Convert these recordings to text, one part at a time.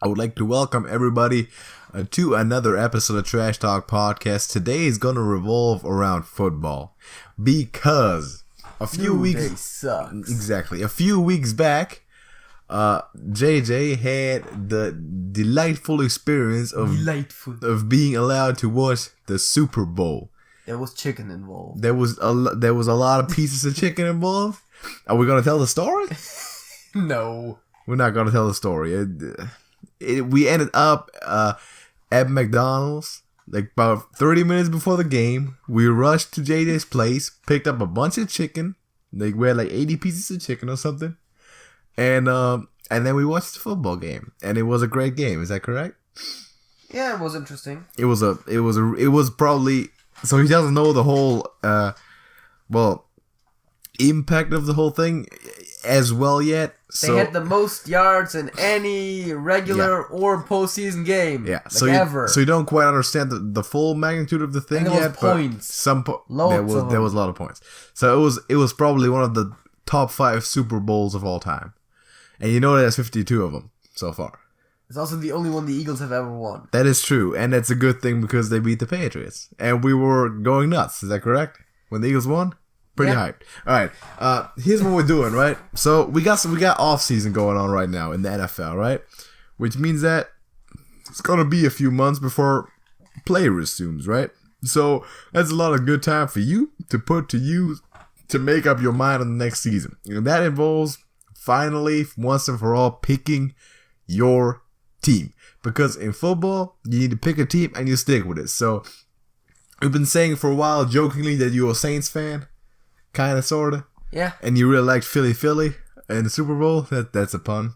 I would like to welcome everybody to another episode of Trash Talk Podcast. Today is going to revolve around football because a few weeks back, JJ had the delightful experience of being allowed to watch the Super Bowl. There was chicken involved. There was a lot of pieces of chicken involved. Are we going to tell the story? No. We're not going to tell the story. We ended up at McDonald's like about 30 minutes before the game. We rushed to JJ's place, picked up a bunch of chicken. Like we had like 80 pieces of chicken or something. And then we watched the football game. And it was a great game. Is that correct? Yeah, it was interesting. It was probably, so he doesn't know the whole impact of the whole thing as well yet. They had the most yards in any regular or postseason game. Yeah, ever. So you don't quite understand the full magnitude of the thing and yet. Points. But there was a lot of points. So it was probably one of the top 5 Super Bowls of all time, and you know there's 52 of them so far. It's also the only one the Eagles have ever won. That is true, and that's a good thing because they beat the Patriots, and we were going nuts. Is that correct? When the Eagles won? Pretty hyped. All right. Here's what we're doing, right? So we got off season going on right now in the NFL, right? Which means that it's gonna be a few months before play resumes, right? So that's a lot of good time for you to put to use to make up your mind on the next season. And that involves finally, once and for all, picking your team. Because in football, you need to pick a team and you stick with it. So we've been saying for a while jokingly that you're a Saints fan. Kind of, sort of. Yeah. And you really liked Philly in the Super Bowl. That's a pun.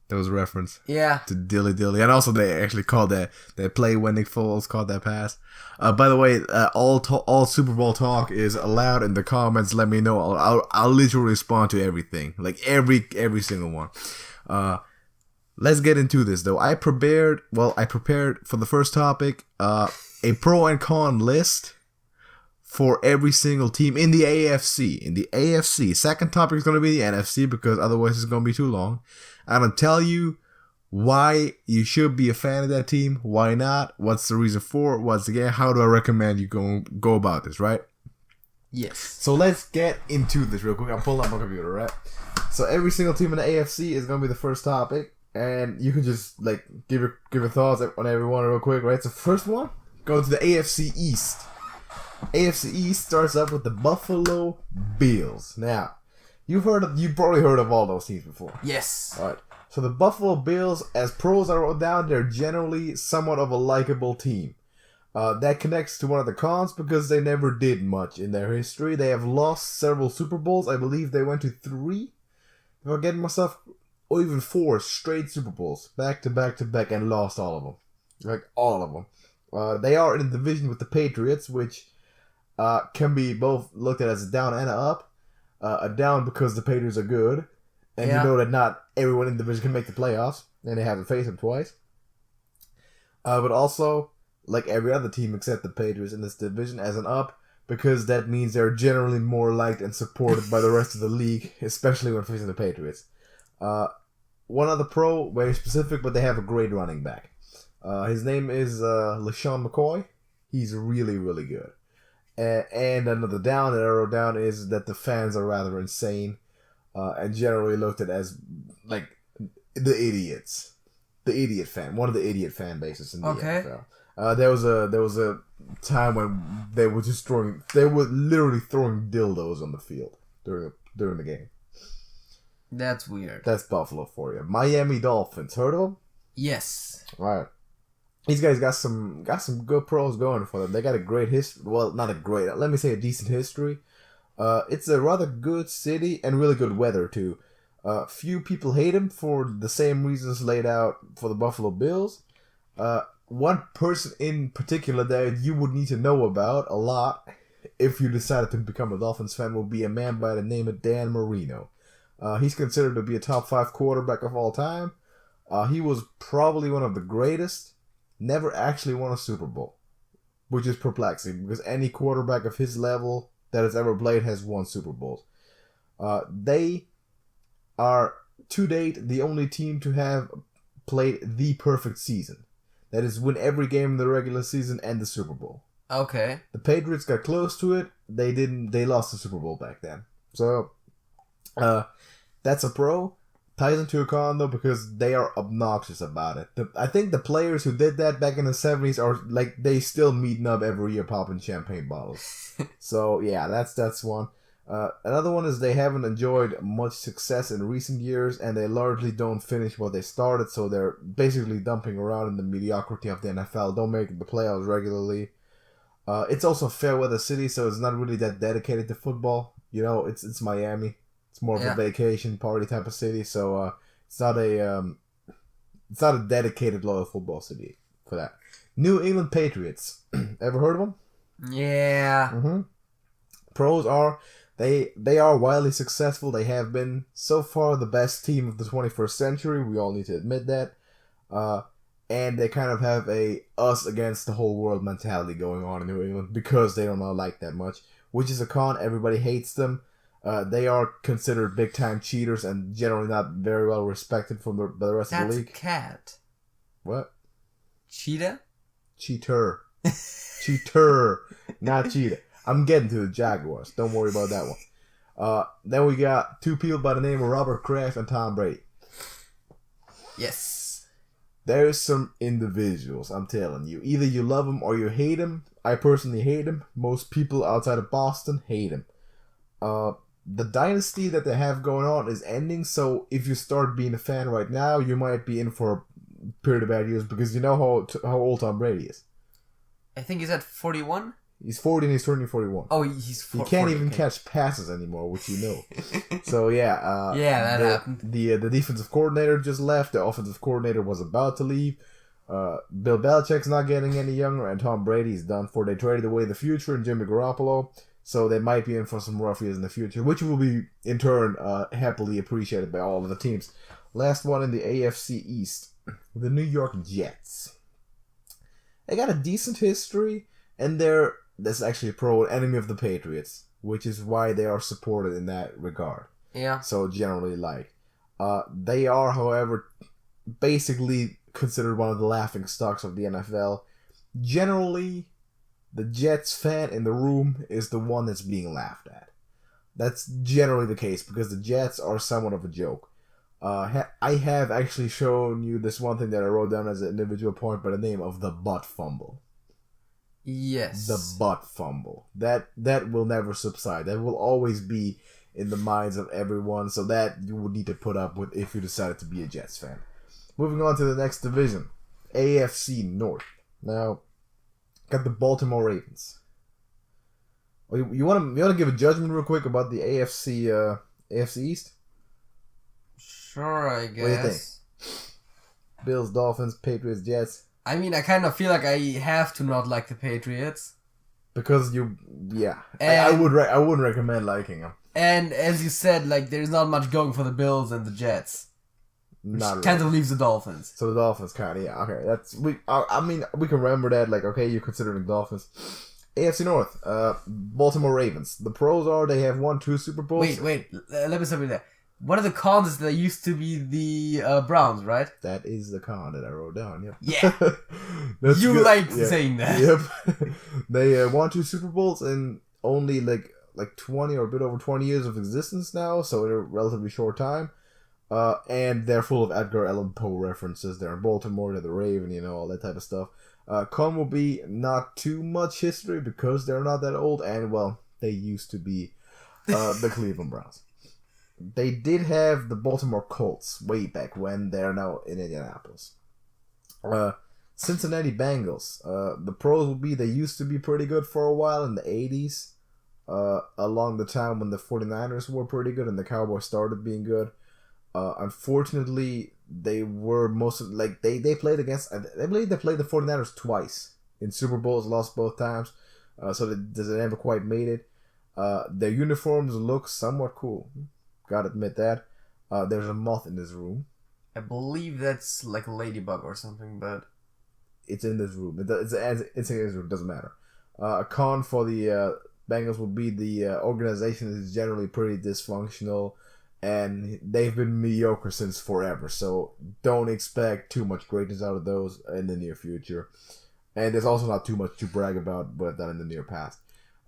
That was a reference. Yeah. To Dilly Dilly. And also they actually called that play when Nick Foles called that pass. By the way, all Super Bowl talk is allowed in the comments. Let me know. I'll literally respond to everything. Like every single one. Let's get into this though. I prepared for the first topic a pro and con list for every single team in the AFC. Second topic is going to be the NFC because otherwise it's going to be too long. I'm going to tell you why you should be a fan of that team, why not, what's the reason for it, once again, how do I recommend you go about this, right? Yes. So let's get into this real quick. I'm pulling up my computer, right? So every single team in the AFC is going to be the first topic, and you can just like give your thoughts on every one real quick, right? So first one, go to the AFC East. AFC East starts up with the Buffalo Bills. Now, you've probably heard of all those teams before. Yes. All right. So the Buffalo Bills, as pros I wrote down, they're generally somewhat of a likable team. That connects to one of the cons because they never did much in their history. They have lost several Super Bowls. I believe they went to 3, if I'm getting myself, or even 4 straight Super Bowls, back to back, and lost all of them. Like all of them. They are in a division with the Patriots, which can be both looked at as a down and a up. A down because the Patriots are good, and you know that not everyone in the division can make the playoffs, and they haven't faced them twice. But also, like every other team except the Patriots in this division, as an up, because that means they're generally more liked and supported by the rest of the league, especially when facing the Patriots. One other pro, very specific, but they have a great running back. His name is LaShawn McCoy. He's really, really good. And another down that I wrote down is that the fans are rather insane and generally looked at as like the idiots. The idiot fan. One of the idiot fan bases in the NFL. There was a time when they were literally throwing dildos on the field during the game. That's weird. That's Buffalo for you. Miami Dolphins. Heard of them? Yes. All right. These guys got some good pros going for them. They got a great history. Well, not a great. Let me say a decent history. It's a rather good city and really good weather too. Few people hate him for the same reasons laid out for the Buffalo Bills. One person in particular that you would need to know about a lot if you decided to become a Dolphins fan would be a man by the name of Dan Marino. He's considered to be a top 5 quarterback of all time. He was probably one of the greatest. Never actually won a Super Bowl, which is perplexing because any quarterback of his level that has ever played has won Super Bowls. They are, to date, the only team to have played the perfect season. That is, win every game in the regular season and the Super Bowl. Okay. The Patriots got close to it. They didn't. They lost the Super Bowl back then. So, that's a pro. Ties into a con though because they are obnoxious about it. I think the players who did that back in the 70s are like they still meeting up every year popping champagne bottles. So yeah, that's one. Another one is they haven't enjoyed much success in recent years, and they largely don't finish what they started. So they're basically dumping around in the mediocrity of the NFL. Don't make the playoffs regularly. It's also a fair weather city, so it's not really that dedicated to football. You know, it's Miami. It's more of a vacation party type of city, so it's not a dedicated loyal football city for that. New England Patriots. Ever heard of them? Yeah. Mm-hmm. Pros are they are wildly successful. They have been so far the best team of the 21st century. We all need to admit that. And they kind of have a us against the whole world mentality going on in New England because they don't know like that much, which is a con. Everybody hates them. They are considered big time cheaters and generally not very well respected by the rest of the league. That's cat. What? Cheetah? Cheater. Cheater, not cheetah. I'm getting to the Jaguars. Don't worry about that one. Then we got two people by the name of Robert Kraft and Tom Brady. Yes. There's some individuals, I'm telling you. Either you love them or you hate them. I personally hate them. Most people outside of Boston hate them. The dynasty that they have going on is ending, so if you start being a fan right now, you might be in for a period of bad years because you know how old Tom Brady is. I think he's at 41? He's 40 and he's turning 41. Oh, he's 40. He can't even catch passes anymore, which you know. So yeah. Yeah, that happened. The defensive coordinator just left. The offensive coordinator was about to leave. Bill Belichick's not getting any younger, and Tom Brady's done for. They traded away the future and Jimmy Garoppolo, so they might be in for some rough years in the future, which will be in turn happily appreciated by all of the teams. Last one in the AFC East, the New York Jets. They got a decent history, and that's actually a pro enemy of the Patriots, which is why they are supported in that regard. Yeah. So generally liked. They are, however, basically considered one of the laughing stocks of the NFL. Generally, the Jets fan in the room is the one that's being laughed at. That's generally the case because the Jets are somewhat of a joke. I have actually shown you this one thing that I wrote down as an individual point by the name of the butt fumble. Yes. The butt fumble. That will never subside. That will always be in the minds of everyone. So that you would need to put up with if you decided to be a Jets fan. Moving on to the next division, AFC North. Now, got the Baltimore Ravens. You want to give a judgment real quick about the AFC East? Sure, I guess. What do you think? Bills, Dolphins, Patriots, Jets. I mean, I kind of feel like I have to not like the Patriots. Because I wouldn't recommend liking them. And as you said, like there's not much going for the Bills and the Jets. Not really. Kind of leaves the Dolphins. So the Dolphins kind of, yeah, okay. I mean, we can remember that, like, okay, you're considering Dolphins. AFC North, Baltimore Ravens. The pros are they have won 2 Super Bowls. Wait, let me stop you there. One of the cons is they used to be the Browns, right? That is the con that I wrote down, yep. Yeah. That's you good. like saying that. Yep. They won 2 Super Bowls in only like 20 or a bit over 20 years of existence now, so in a relatively short time. And they're full of Edgar Allan Poe references. They're in Baltimore, they're the Raven, you know, all that type of stuff. Con will be not too much history because they're not that old, and, well, they used to be the Cleveland Browns. They did have the Baltimore Colts way back when. They're now in Indianapolis. Cincinnati Bengals. The pros will be they used to be pretty good for a while in the 80s. Along the time when the 49ers were pretty good and the Cowboys started being good. Unfortunately, they were they played against, I believe they played the 49ers twice in Super Bowls, lost both times. So they never quite made it. Their uniforms look somewhat cool. Gotta admit that. There's a moth in this room. I believe that's like a ladybug or something, but it's in this room. It's in this room. Doesn't matter. A con for the Bengals would be the organization is generally pretty dysfunctional, and they've been mediocre since forever. So don't expect too much greatness out of those in the near future. And there's also not too much to brag about, but done in the near past.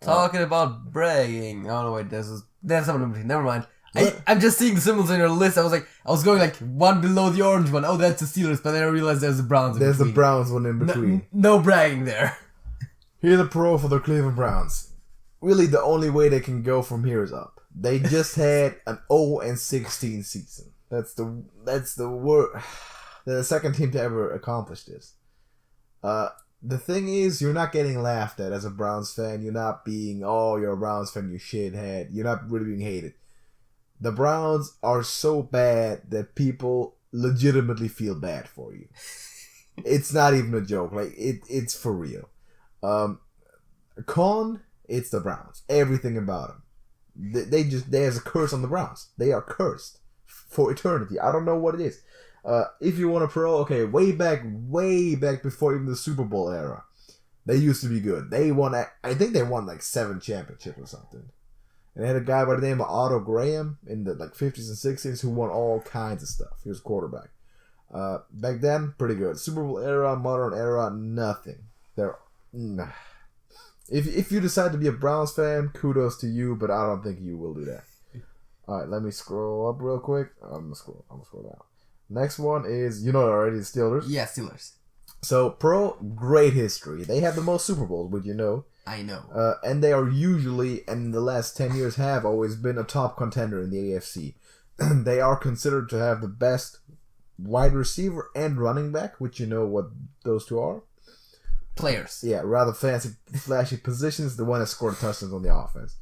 Talking about bragging. Oh no, wait, there's someone in between. Never mind. What? I'm just seeing the symbols on your list. I was going like one below the orange one. Oh, that's the Steelers, but then I realized there's the Browns. There's the Browns one in between. No bragging there. Here's a pro for the Cleveland Browns. Really, the only way they can go from here is up. They just had an 0-16 season. That's the word. They're the second team to ever accomplish this. The thing is, you're not getting laughed at as a Browns fan. You're not being, oh, you're a Browns fan, you shithead. You're not really being hated. The Browns are so bad that people legitimately feel bad for you. It's not even a joke. Like, it's for real. It's the Browns. Everything about them. There's a curse on the Browns. They are cursed for eternity. I don't know what it is. If you want a pro, okay, way back before even the Super Bowl era, they used to be good. I think they won like 7 championships or something. And they had a guy by the name of Otto Graham in the like 50s and 60s who won all kinds of stuff. He was quarterback. Back then, pretty good. Super Bowl era, modern era, nothing. If you decide to be a Browns fan, kudos to you, but I don't think you will do that. All right, let me scroll up real quick. I'm gonna scroll down. Next one is, you know already, the Steelers. Yeah, Steelers. So, pro, great history. They have the most Super Bowls, would you know? I know. And they are usually, and in the last 10 years have always been a top contender in the AFC. They are considered to have the best wide receiver and running back, which you know what those two are. Players. Yeah, rather flashy positions, the one that scored touchdowns on the offense.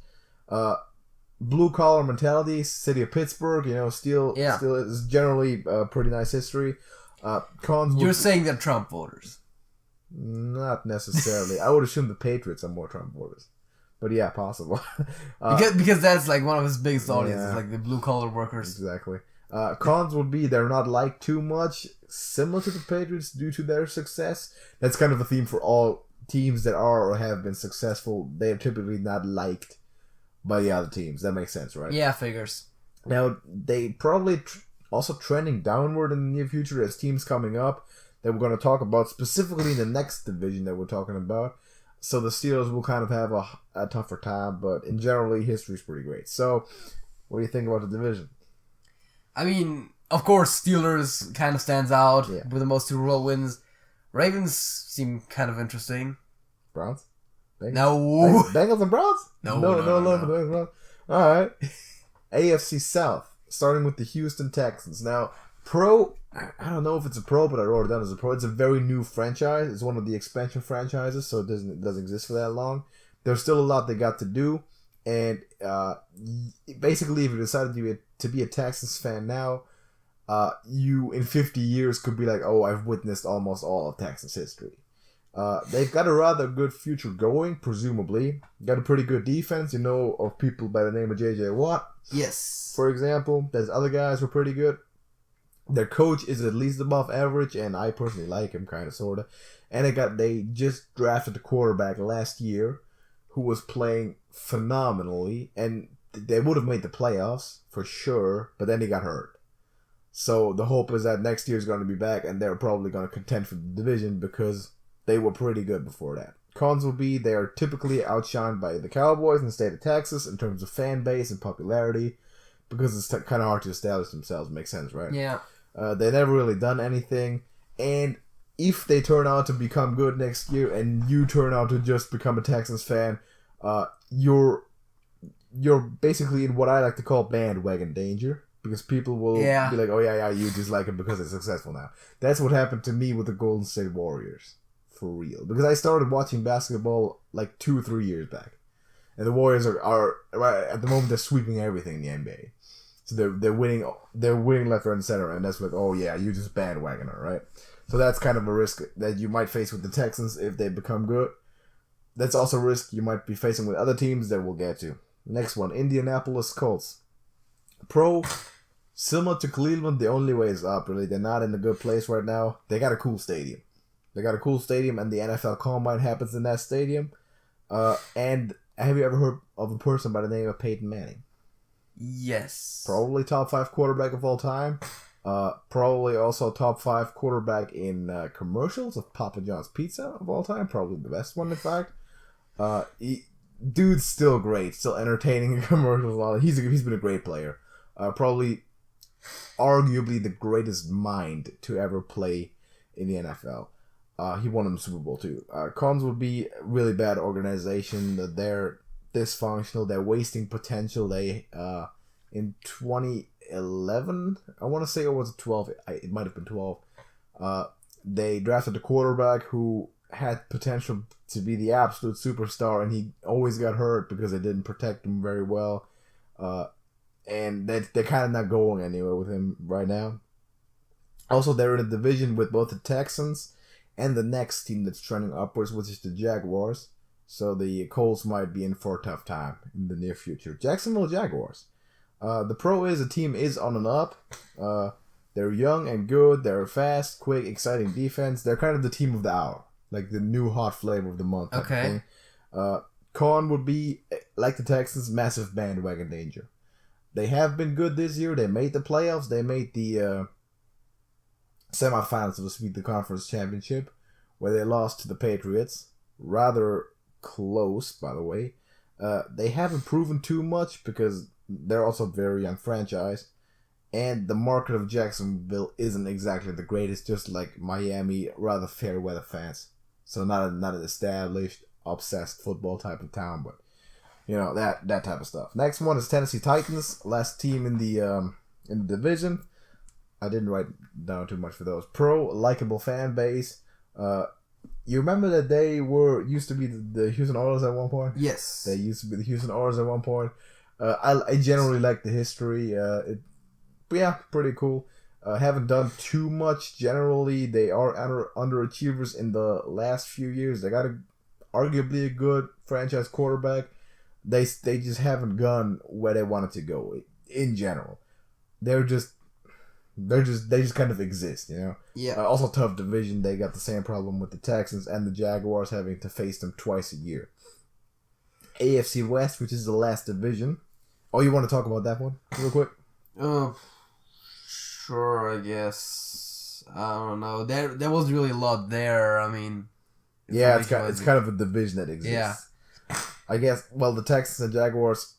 Blue collar mentality, city of Pittsburgh, still is generally a pretty nice history. You're saying they're Trump voters. Not necessarily. I would assume the Patriots are more Trump voters. But yeah, possible. Because that's like one of his biggest audiences, like the blue collar workers. Exactly. Cons would be they're not liked too much, similar to the Patriots due to their success. That's kind of a theme for all teams that are or have been successful. They are typically not liked by the other teams. That makes sense, right? Yeah, figures. Now, they probably also trending downward in the near future as teams coming up that we're going to talk about, specifically in the next division that we're talking about. So the Steelers will kind of have a tougher time, but in generally, history's pretty great. So, what do you think about the division? I mean, of course, Steelers kind of stands out with the most Super Bowl wins. Ravens seem kind of interesting. Browns? Bengals? No. Bengals and Browns? No love for the Bengals and Browns. All right. AFC South, starting with the Houston Texans. Now, pro, I don't know if it's a pro, but I wrote it down as a pro. It's a very new franchise. It's one of the expansion franchises, so it doesn't exist for that long. There's still a lot they got to do, and basically, if you decided to be a Texans fan now, you in 50 years could be like, oh, I've witnessed almost all of Texans history. They've got a rather good future going, presumably. Got a pretty good defense, of people by the name of J.J. Watt. Yes. For example, there's other guys who are pretty good. Their coach is at least above average, and I personally like him, kind of, sort of. And they just drafted the quarterback last year, who was playing phenomenally, and they would have made the playoffs for sure, but then he got hurt. So the hope is that next year is going to be back, and they're probably going to contend for the division because they were pretty good before that. Cons will be they are typically outshined by the Cowboys in the state of Texas in terms of fan base and popularity, because it's kind of hard to establish themselves. Makes sense, right? Yeah. They never really done anything, and if they turn out to become good next year, and you turn out to just become a Texans fan, you're basically in what I like to call bandwagon danger, because people will be like, oh yeah, you just like it because it's successful now. That's what happened to me with the Golden State Warriors, for real, because I started watching basketball like 2 or 3 years back, and the Warriors are right at the moment they're sweeping everything in the NBA. So they're winning left, right, and center, and that's like, oh yeah, you just bandwagoner, right? So that's kind of a risk that you might face with the Texans if they become good. That's also a risk you might be facing with other teams that we'll get to. Next one, Indianapolis Colts. Pro, similar to Cleveland, the only way is up, really. They're not in a good place right now. They got a cool stadium. And the NFL Combine happens in that stadium. And have you ever heard of a person by the name of Peyton Manning? Yes. Probably top 5 quarterback of all time. Probably also top 5 quarterback in commercials of Papa John's Pizza of all time. Probably the best one, in fact. Dude's still great, still entertaining in commercials. He's been a great player. Probably, arguably the greatest mind to ever play in the NFL. He won him the Super Bowl too. Cons would be really bad organization. They're dysfunctional. They're wasting potential. They in 2011, I want to say, or was it 12? It might have been 12. They drafted a quarterback who had potential to be the absolute superstar, and he always got hurt because they didn't protect him very well. And they're kind of not going anywhere with him right now. Also, they're in a division with both the Texans and the next team that's trending upwards, which is the Jaguars. So the Colts might be in for a tough time in the near future. Jacksonville Jaguars. The pro is the team is on and up. They're young and good. They're fast, quick, exciting defense. They're kind of the team of the hour, like the new hot flavor of the month. Okay. Con would be, like the Texans, massive bandwagon danger. They have been good this year. They made the playoffs. They made the semifinals of the conference championship, where they lost to the Patriots. Rather close, by the way. They haven't proven too much because they're also a very young franchise. And the market of Jacksonville isn't exactly the greatest, just like Miami, rather fair weather fans. So not an established, obsessed football type of town, but you know, that type of stuff. Next one is Tennessee Titans, last team in the division. I didn't write down too much for those. Pro, likable fan base. You remember that they used to be the Houston Oilers at one point? Yes. They used to be the Houston Oilers at one point. I generally like the history. Yeah, pretty cool. Haven't done too much. Generally, they are underachievers in the last few years. They got arguably a good franchise quarterback. They just haven't gone where they wanted to go. In general, they just kind of exist, you know. Yeah. Also, tough division. They got the same problem with the Texans and the Jaguars, having to face them twice a year. AFC West, which is the last division. Oh, you want to talk about that one real quick? Sure, I guess. I don't know. There was really a lot there. I mean, yeah, it's kind of a division that exists. Yeah. I guess. Well, the Texans and Jaguars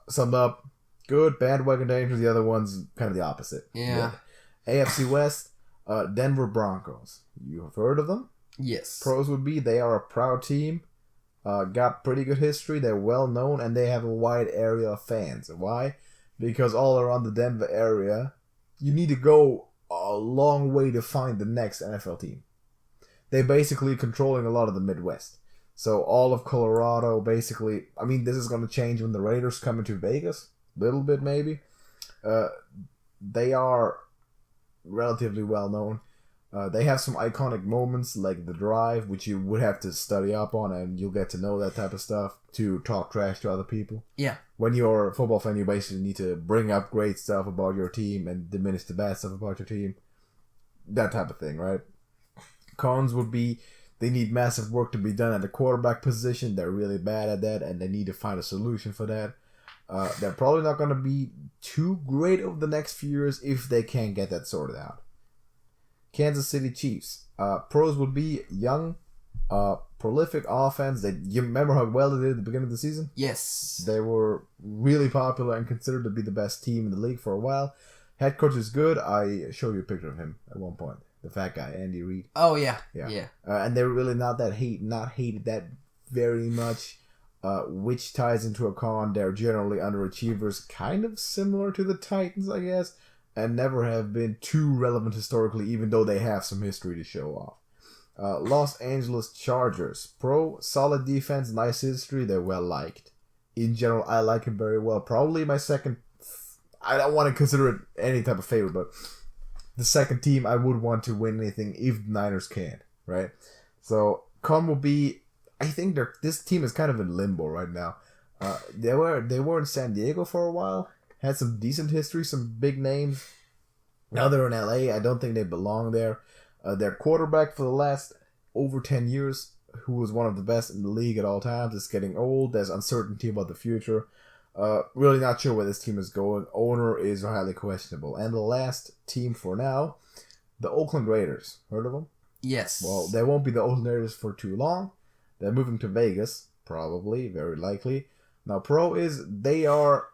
summed up. Good, bandwagon danger. The other one's kind of the opposite. Yeah. AFC West, Denver Broncos. You have heard of them? Yes. Pros would be they are a proud team. Got pretty good history. They're well known, and they have a wide area of fans. Why? Because all around the Denver area, you need to go a long way to find the next NFL team. They're basically controlling a lot of the Midwest. So all of Colorado, basically, I mean, this is going to change when the Raiders come into Vegas. Little bit, maybe. They are relatively well known. They have some iconic moments like the drive, which you would have to study up on, and you'll get to know that type of stuff to talk trash to other people. Yeah. When you're a football fan, you basically need to bring up great stuff about your team and diminish the bad stuff about your team. That type of thing, right? Cons would be they need massive work to be done at the quarterback position. They're really bad at that, and they need to find a solution for that. They're probably not going to be too great over the next few years if they can't get that sorted out. Kansas City Chiefs. Pros would be young, prolific offense. You remember how well they did at the beginning of the season? Yes. They were really popular and considered to be the best team in the league for a while. Head coach is good. I showed you a picture of him at one point. The fat guy, Andy Reid. Oh, yeah. And they're really not hated that very much. Which ties into a con. They're generally underachievers, kind of similar to the Titans, I guess, and never have been too relevant historically, even though they have some history to show off. Los Angeles Chargers. Pro, solid defense, nice history, they're well liked. In general, I like him very well. Probably my second, I don't want to consider it any type of favorite, but the second team I would want to win anything if the Niners can, right? So, con will be, I think this team is kind of in limbo right now. They were in San Diego for a while, had some decent history, some big names. Now they're in LA. I don't think they belong there. Their quarterback for the last over 10 years, who was one of the best in the league at all times, is getting old. There's uncertainty about the future. Really not sure where this team is going. Owner is highly questionable. And the last team for now, the Oakland Raiders. Heard of them? Yes. Well, they won't be the Oakland Raiders for too long. They're moving to Vegas, probably, very likely. Now, pro is they are,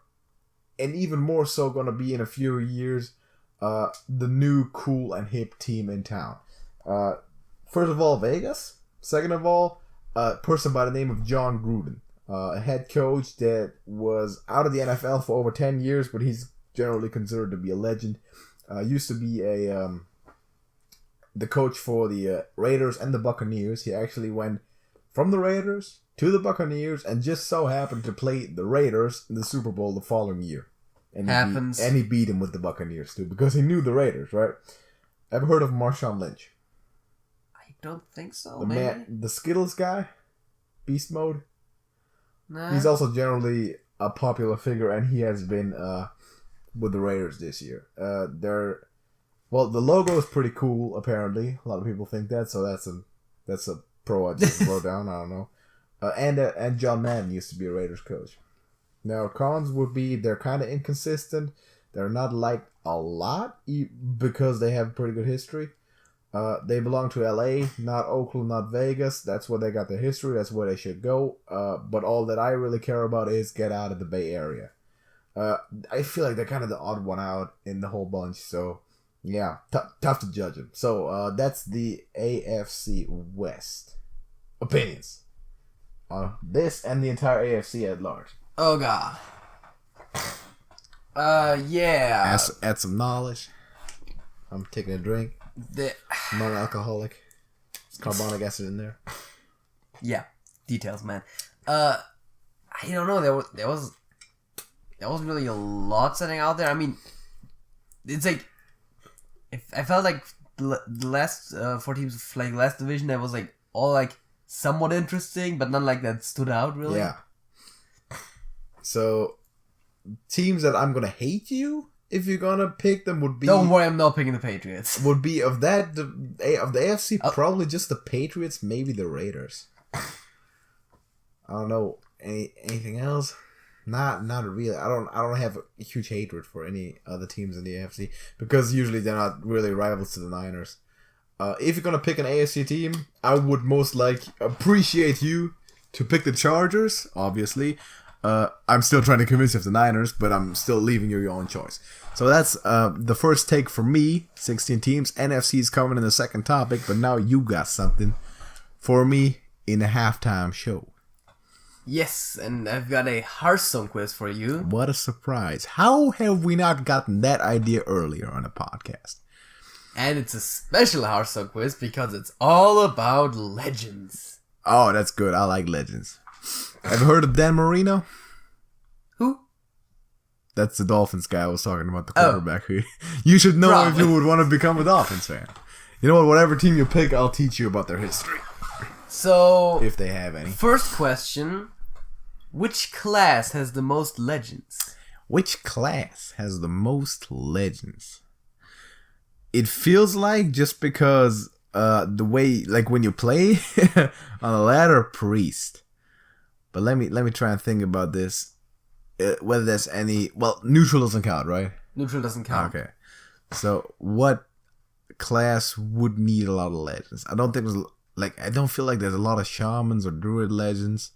and even more so going to be in a few years, the new cool and hip team in town. First of all, Vegas. Second of all, a person by the name of John Gruden. A head coach that was out of the NFL for over 10 years, but he's generally considered to be a legend. Used to be the coach for the Raiders and the Buccaneers. He actually went from the Raiders to the Buccaneers and just so happened to play the Raiders in the Super Bowl the following year. And he beat him with the Buccaneers too, because he knew the Raiders, right? Ever heard of Marshawn Lynch? I don't think so. The Skittles guy? Beast mode? Nah. He's also generally a popular figure, and he has been with the Raiders this year. The logo is pretty cool. Apparently, a lot of people think that. So that's a pro I just wrote down. I don't know. And John Madden used to be a Raiders coach. Now, cons would be they're kind of inconsistent. They're not liked a lot because they have pretty good history. They belong to LA, not Oakland, not Vegas. That's where they got their history. That's where they should go. But all that I really care about is get out of the Bay Area. I feel like they're kind of the odd one out in the whole bunch. So, yeah, tough to judge them. So, that's the AFC West. Opinions on this and the entire AFC at large. Oh, God. Yeah. Add some knowledge. I'm taking a drink. Non-alcoholic. It's carbonic acid in there. Yeah, details, man. I don't know. There wasn't really a lot setting out there. I mean, it's like I felt like the last 4 teams, like last division, that was like all like somewhat interesting, but none like that stood out really. Yeah. So teams that I'm gonna hate you if you're gonna pick them would be. Don't worry, I'm not picking the Patriots. Would be of the AFC, probably just the Patriots, maybe the Raiders. I don't know anything else. Not really. I don't have a huge hatred for any other teams in the AFC because usually they're not really rivals to the Niners. If you're gonna pick an AFC team, I would most appreciate you to pick the Chargers. Obviously. I'm still trying to convince you of the Niners, but I'm still leaving you your own choice. So that's the first take for me. 16 teams. NFC's coming in the second topic, but now you got something for me in a halftime show. Yes, and I've got a Hearthstone quiz for you. What a surprise. How have we not gotten that idea earlier on a podcast? And it's a special Hearthstone quiz because it's all about legends. Oh, that's good. I like legends. Have you heard of Dan Marino? Who? That's the Dolphins guy I was talking about, the quarterback. Oh. You should know Probably. If you would want to become a Dolphins fan. You know what? Whatever team you pick, I'll teach you about their history. So, if they have any. First question. Which class has the most legends? Which class has the most legends? It feels like just because the way, like when you play on a ladder, priest. But let me try and think about this. Whether there's any... Well, neutral doesn't count, right? Neutral doesn't count. Okay. So, what class would need a lot of legends? I don't feel like there's a lot of shamans or druid legends.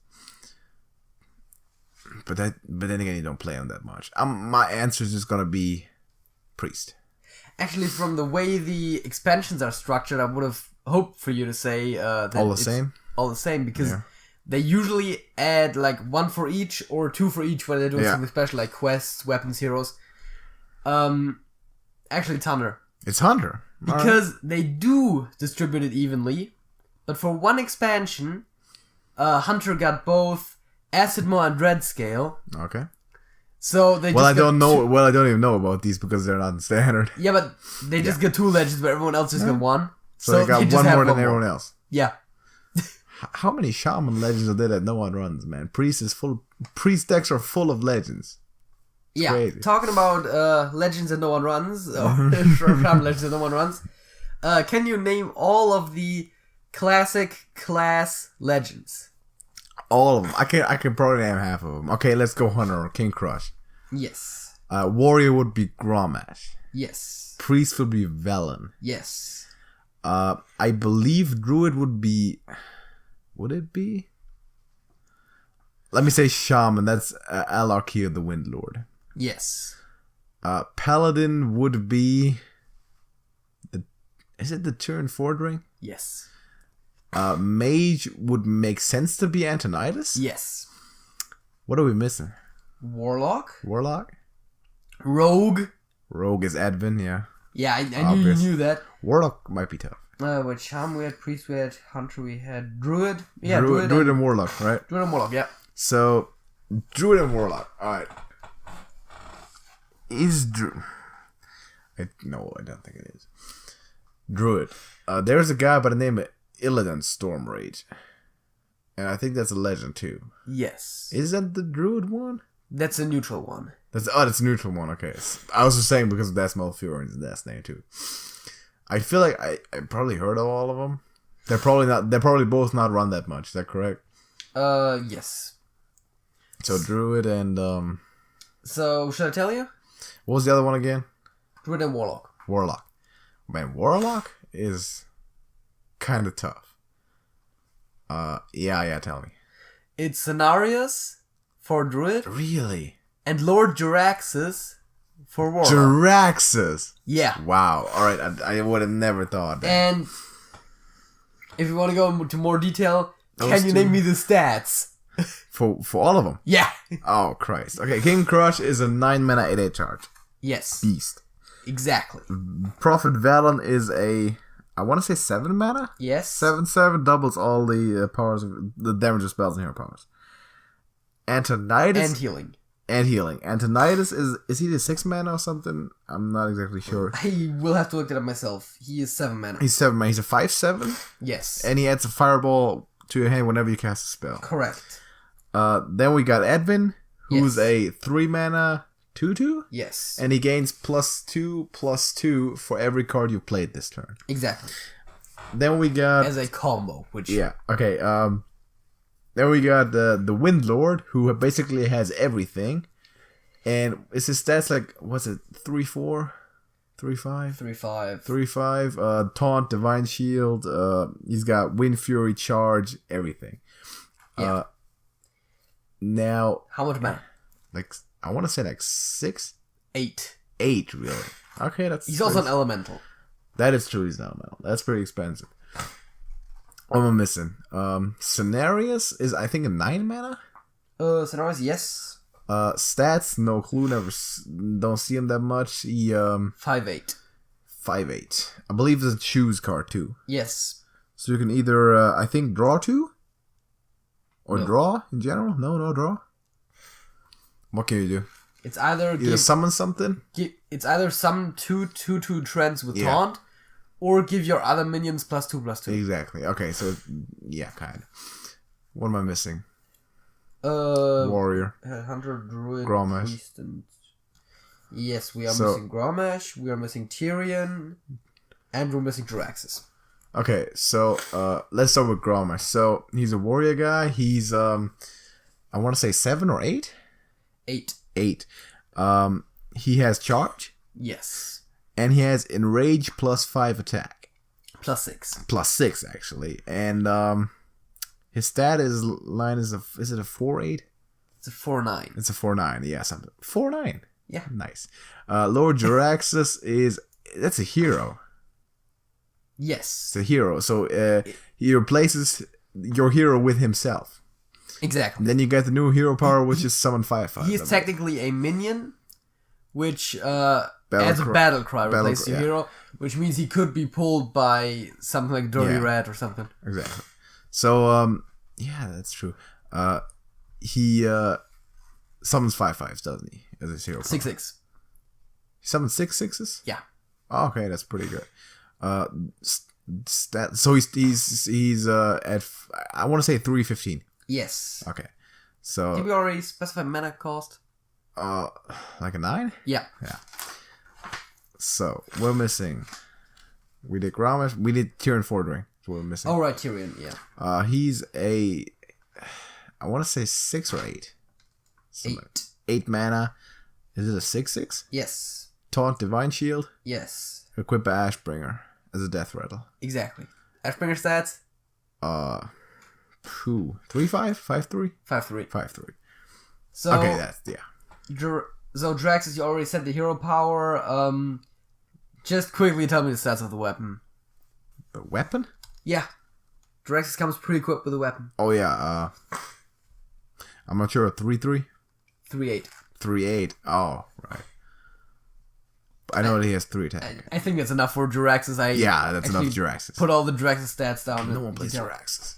But then again, you don't play them that much. My answer is just gonna be priest. Actually, from the way the expansions are structured, I would have hoped for you to say that all the same. All the same, because they usually add like 1 for each or 2 for each when they're doing something special, like quests, weapons, heroes. Actually, it's Hunter. It's Hunter. Because they do distribute it evenly, but for one expansion, Hunter got both Acid Maw and Dread Scale. Okay. So they I don't even know about these because they're not in standard. Yeah, but they just get 2 legends, but everyone else just got 1. So they got one more than everyone else. Yeah. How many shaman legends are there that no one runs, man? Priest decks are full of legends. It's crazy. Talking about legends that no one runs, or shaman legends that no one runs. Can you name all of the classic class legends? All of them. I can probably name half of them. Okay, let's go Hunter or King Crush. Yes. Warrior would be Grommash. Yes. Priest would be Velen. Yes. I believe Druid would be... Would it be? Let me say Shaman. That's Alarkia the Wind Lord. Yes. Paladin would be... Is it the Turin Fordring? Yes. Mage would make sense to be Antonidas? Yes. What are we missing? Warlock? Warlock? Rogue? Rogue is Advin, yeah. Yeah, I knew you knew that. Warlock might be tough. With Charm we had, Priest we had, Hunter we had, Druid. Yeah, Druid and Warlock, right? Druid and Warlock, yeah. So, Druid and Warlock. Alright. Is Druid... No, I don't think it is. Druid. There's a guy by the name of Illidan Stormrage. And I think that's a legend too. Yes. Is that the Druid one? That's a neutral one. That's a neutral one, okay. I was just saying because that's Malfurion's that's name too. I feel like I probably heard of all of them. They're probably both not run that much, is that correct? Yes. So Druid and So should I tell you? what was the other one again? Druid and Warlock. Warlock. Man, Warlock is kind of tough. Yeah, tell me. It's Cenarius for Druid. Really? And Lord Jaraxxus for Warlock. Jaraxxus. Yeah. Wow. All right, I would have never thought that. And if you want to go into more detail, Those can you two? name me the stats? For all of them. Yeah. Oh Christ. Okay, King Crush is a 9-mana 8/8 charge. Yes. Beast. Exactly. Prophet Valen is a, I want to say 7 mana. Yes. 7/7 doubles all the powers of the damage of spells and hero powers. Antonidas And healing. and healing. Antonidas is he the 6 mana or something? I'm not exactly sure. I will have to look it up myself. He is 7 mana. He's 7 mana. He's a 5/7, Yes. and he adds a fireball to your hand whenever you cast a spell. Correct. Then we got Edwin, who's Yes. a 3 mana 2/2, Yes. and he gains +2/+2 for every card you played this turn. Exactly. Then we got As a combo, which... yeah, okay. Then we got the Wind Lord, who basically has everything, and is his stats like what's it 3/4, 3/5, 3/5. 3/5? Taunt, Divine Shield. He's got Wind Fury, Charge, everything. Yeah. Now, How much mana? like I want to say like 6, 8. 8 really. Okay, that's He's also an elemental. that is true. He's not metal. That's pretty expensive. What am I missing? Cenarius is I think a 9 mana. Cenarius, yes. Stats, no clue. Don't see him that much. He 5/8. 5/8. I believe it's a choose card too. Yes. So you can either I think draw 2 or No. draw in general. No draw. What can you do? It's either Either summon something. it's either some 2/2/2 trends with Yeah. taunt, or give your other minions +2/+2. Exactly. Okay, so yeah, kind of. What am I missing? Warrior, Warrior. Hunter, Druid, Grommash. Priest, and... Yes, we are So- missing Grommash, we are missing Tyrion, and we're missing Jaraxxus. Okay, so let's start with Grommash. So he's a warrior guy. He's I want to say 7 or 8. 8. 8. He has charge, Yes. and he has enrage +5 attack, +6. +6 actually, and his stat is is it a 4/8? It's a 4/9. It's a 4/9. Yeah, something 4/9. Yeah. Nice. Lord Jaraxxus that's a hero. Yes. It's a hero. So he replaces your hero with himself. Exactly. Then you get the new hero power, which is summon 5/5. He is technically a minion, which adds a battle cry, replaces your yeah. hero, which means he could be pulled by something like Dirty Yeah. Rat or something. Exactly. So yeah, that's true. He summons 5/5s, doesn't he? As his hero power. 6/6. He summons 6/6s? Yeah. Oh, okay, that's pretty good. So he's at I want to say 3/15. Yes. Okay. Did So we already specify mana cost? like a 9? Yeah. So we're missing. We did Grommash. We did Tyrion Fordring. So we're missing. Oh, right, Tyrion, yeah. He's a I want to say 6 or 8. 8. 8 mana. Is it a 6/6? Yes. Taunt, Divine Shield. Yes. Equipped by Ashbringer as a Death Rattle. Exactly. Ashbringer stats? 3/5? 5/3? 5/3. 5/3. So, okay, that's, yeah. So Draxus, you already said the hero power. Just quickly tell me the stats of the weapon. The weapon? Yeah. Draxus comes pre-equipped with a weapon. Oh, yeah. I'm not sure. 3/3? 3/8. 3/8. Oh, right. I know that he has 3 attack. I think that's enough for Draxus. Yeah, that's enough Jiraxis. Put all the Draxus stats down. No one plays Jiraxis.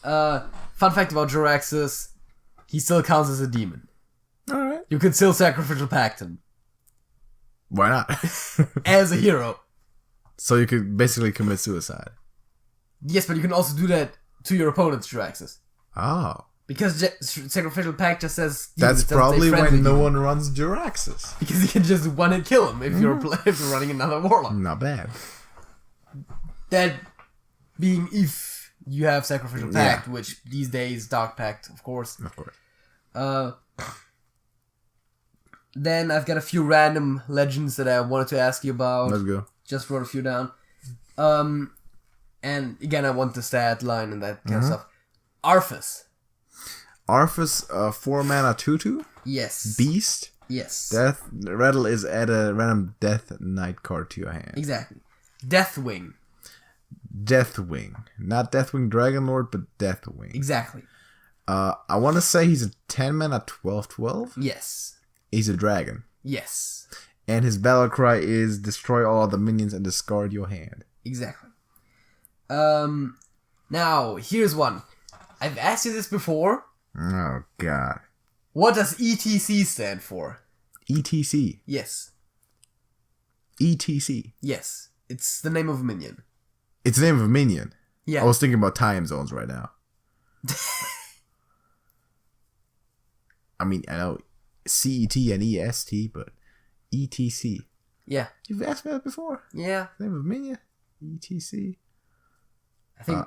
Fun fact about Jiraxus, he still counts as a demon. Alright. You can still Sacrificial Pact him. Why not? As a hero. So you could basically commit suicide. Yes, but you can also do that to your opponent's Jiraxus. Oh. Because Sacrificial Pact just says... That's probably when no one runs Jiraxis. Because you can just one-hit kill him if you're running another Warlock. Not bad. That being if you have Sacrificial Pact, which these days, Dark Pact, of course. Of course. Then I've got a few random legends that I wanted to ask you about. Let's go. Just wrote a few down. And again, I want the stat line and that kind of stuff. Arthas. Arthas, 4 mana 2/2. Yes. Beast. Yes. Death Rattle is add a random Death Knight card to your hand. Exactly. Deathwing. Deathwing. Not Deathwing Dragonlord, but Deathwing. Exactly. I want to say he's a 10 mana 12/12. Yes. He's a dragon. Yes. And his battle cry is destroy all the minions and discard your hand. Exactly. Now, here's one. I've asked you this before. Oh, God. What does ETC stand for? ETC. Yes. ETC. Yes. It's the name of a minion. It's the name of a minion. Yeah. I was thinking about time zones right now. I mean, I know CET and EST, but ETC. Yeah. You've asked me that before? Yeah. The name of a minion? ETC. I think...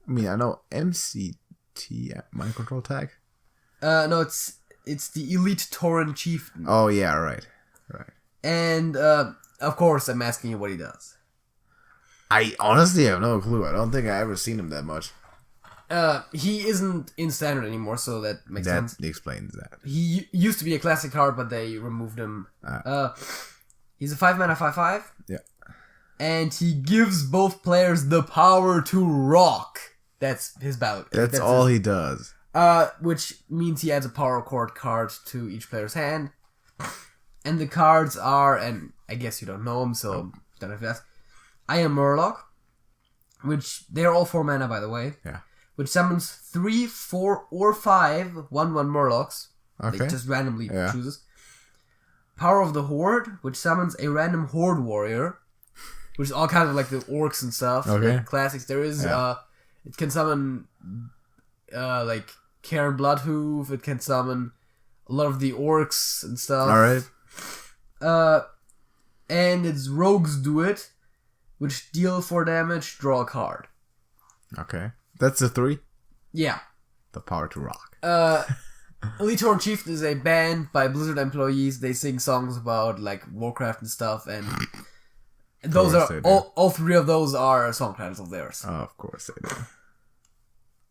I mean, I know MCT, Mind Control Tag. No, it's the Elite Tauren Chieftain. Oh, yeah, right. Right. And, of course, I'm asking you what he does. I honestly have no clue. I don't think I ever seen him that much. He isn't in Standard anymore, so that makes sense. That explains that. He used to be a classic card, but they removed him. He's a 5 mana 5/5. Yeah. And he gives both players the power to rock. That's his battle. That's all he does. Which means he adds a power chord card to each player's hand. And the cards are, and I guess you don't know them, so don't have to ask. I Am Murloc, which they're all 4 mana, by the way. Yeah. Which summons 3, 4, or 5 1/1 Murlocs. Okay. They just randomly chooses. Power of the Horde, which summons a random Horde Warrior, which is all kinds of like the orcs and stuff. Okay. Like classics. There is, it can summon, like Karen Bloodhoof. It can summon a lot of the orcs and stuff. Alright. And its Rogues Do It, which deal 4 damage, draw a card. Okay. That's the 3? Yeah. The power to rock. Elite Tauren Chieftain is a band by Blizzard employees. They sing songs about like Warcraft and stuff, and those are all 3 of those are song titles of theirs. Oh, of course they do.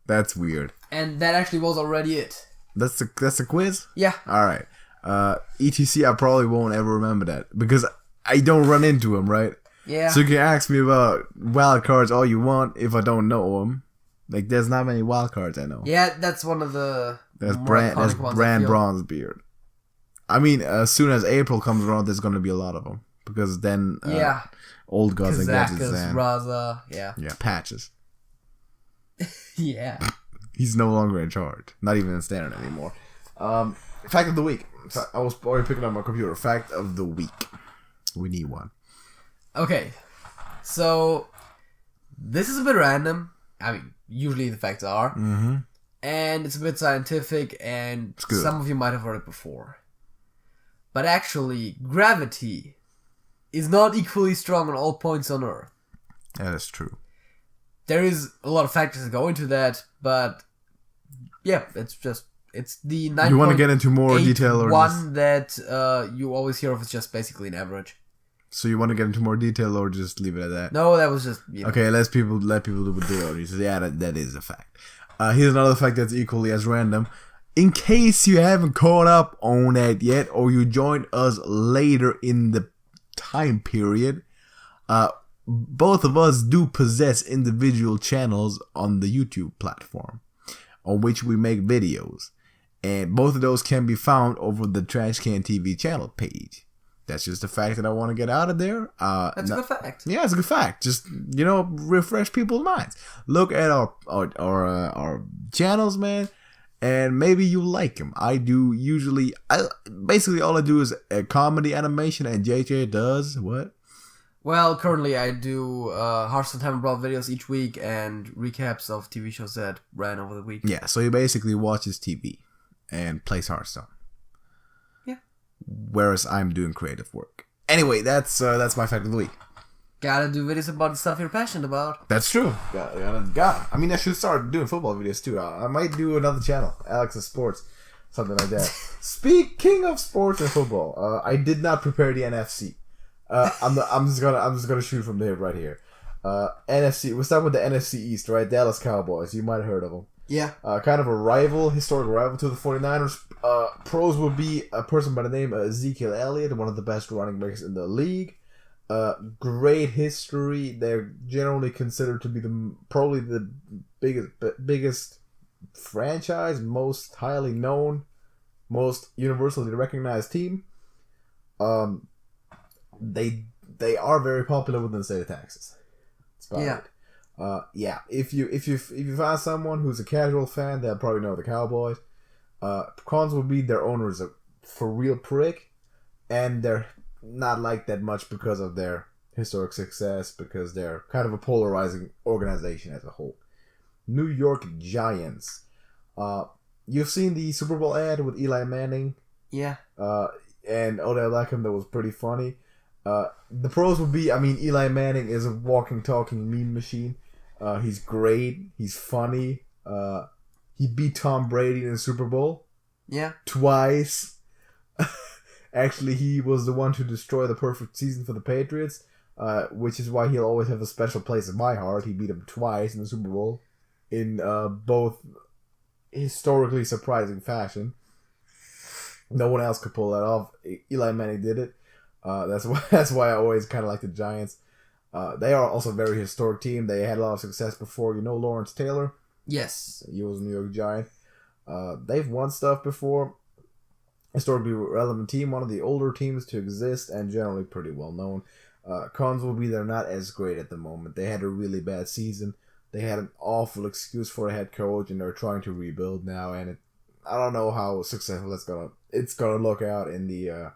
That's weird. And that actually was already it. That's the quiz? Yeah. Alright. ETC, I probably won't ever remember that because I don't run into him, right? Yeah. So you can ask me about wild cards all you want if I don't know them. Like, there's not many wild cards I know. Yeah, that's one of the That's Brand Bronzebeard. I mean, as soon as April comes around, there's going to be a lot of them. Because then Old Gods and Gadgets and Raza, yeah. Yeah, Patches. Yeah. He's no longer in charge. Not even in Standard anymore. Fact of the week. I was already picking up my computer. Fact of the week. We need one. Okay. So, this is a bit random. I mean, usually the facts are. Mm-hmm. And it's a bit scientific, and some of you might have heard it before. But actually, gravity is not equally strong on all points on Earth. That is true. There is a lot of factors that go into that, but Yeah, it's the 9. You want to get into more detail, or one that you always hear of is just basically an average. So you want to get into more detail, or just leave it at that? No, that was just okay. Let people do their research. Yeah, that is a fact. Here's another fact that's equally as random. In case you haven't caught up on that yet, or you joined us later in the time period, both of us do possess individual channels on the YouTube platform on which we make videos. And both of those can be found over the TrashcanTV channel page. That's just a fact that I want to get out of there. That's a good fact. Yeah, it's a good fact. Just, refresh people's minds. Look at our channels, man, and maybe you like them. I do usually. Basically all I do is a comedy animation, and JJ does what? Well, currently I do Hearthstone Time Brawl videos each week and recaps of TV shows that ran over the week. Yeah, so he basically watches TV and plays Hearthstone. Whereas I'm doing creative work. Anyway, that's my fact of the week. Gotta do videos about the stuff you're passionate about. That's true. Got. I mean, I should start doing football videos too. I might do another channel, Alex's Sports, something like that. Speaking of sports and football, I did not prepare the NFC. I'm just gonna shoot from the hip right here. NFC. We'll start with the NFC East, right? Dallas Cowboys. You might have heard of them. Yeah. Kind of a historic rival to the 49ers. Pros would be a person by the name of Ezekiel Elliott, one of the best running backs in the league. Great history. They're generally considered to be probably the biggest franchise, most highly known, most universally recognized team. They are very popular within the state of Texas. Yeah. Yeah. If you find someone who's a casual fan, they'll probably know the Cowboys. Cons would be their owners a for real prick, and they're not liked that much because of their historic success, because they're kind of a polarizing organization as a whole. New York Giants. You've seen the Super Bowl ad with Eli Manning? Yeah. And Odell Beckham, that was pretty funny. The pros would be, Eli Manning is a walking, talking meme machine. He's great. He's funny. He beat Tom Brady in the Super Bowl. Yeah. Twice. Actually, he was the one to destroy the perfect season for the Patriots, which is why he'll always have a special place in my heart. He beat him twice in the Super Bowl in both historically surprising fashion. No one else could pull that off. Eli Manning did it. That's why I always kind of like the Giants. They are also a very historic team. They had a lot of success before. Lawrence Taylor? Yes. He was a New York Giant. They've won stuff before. Historically relevant team, one of the older teams to exist, and generally pretty well known. Cons will be they're not as great at the moment. They had a really bad season. They had an awful excuse for a head coach, and they're trying to rebuild now. And I don't know how successful it's gonna look out in the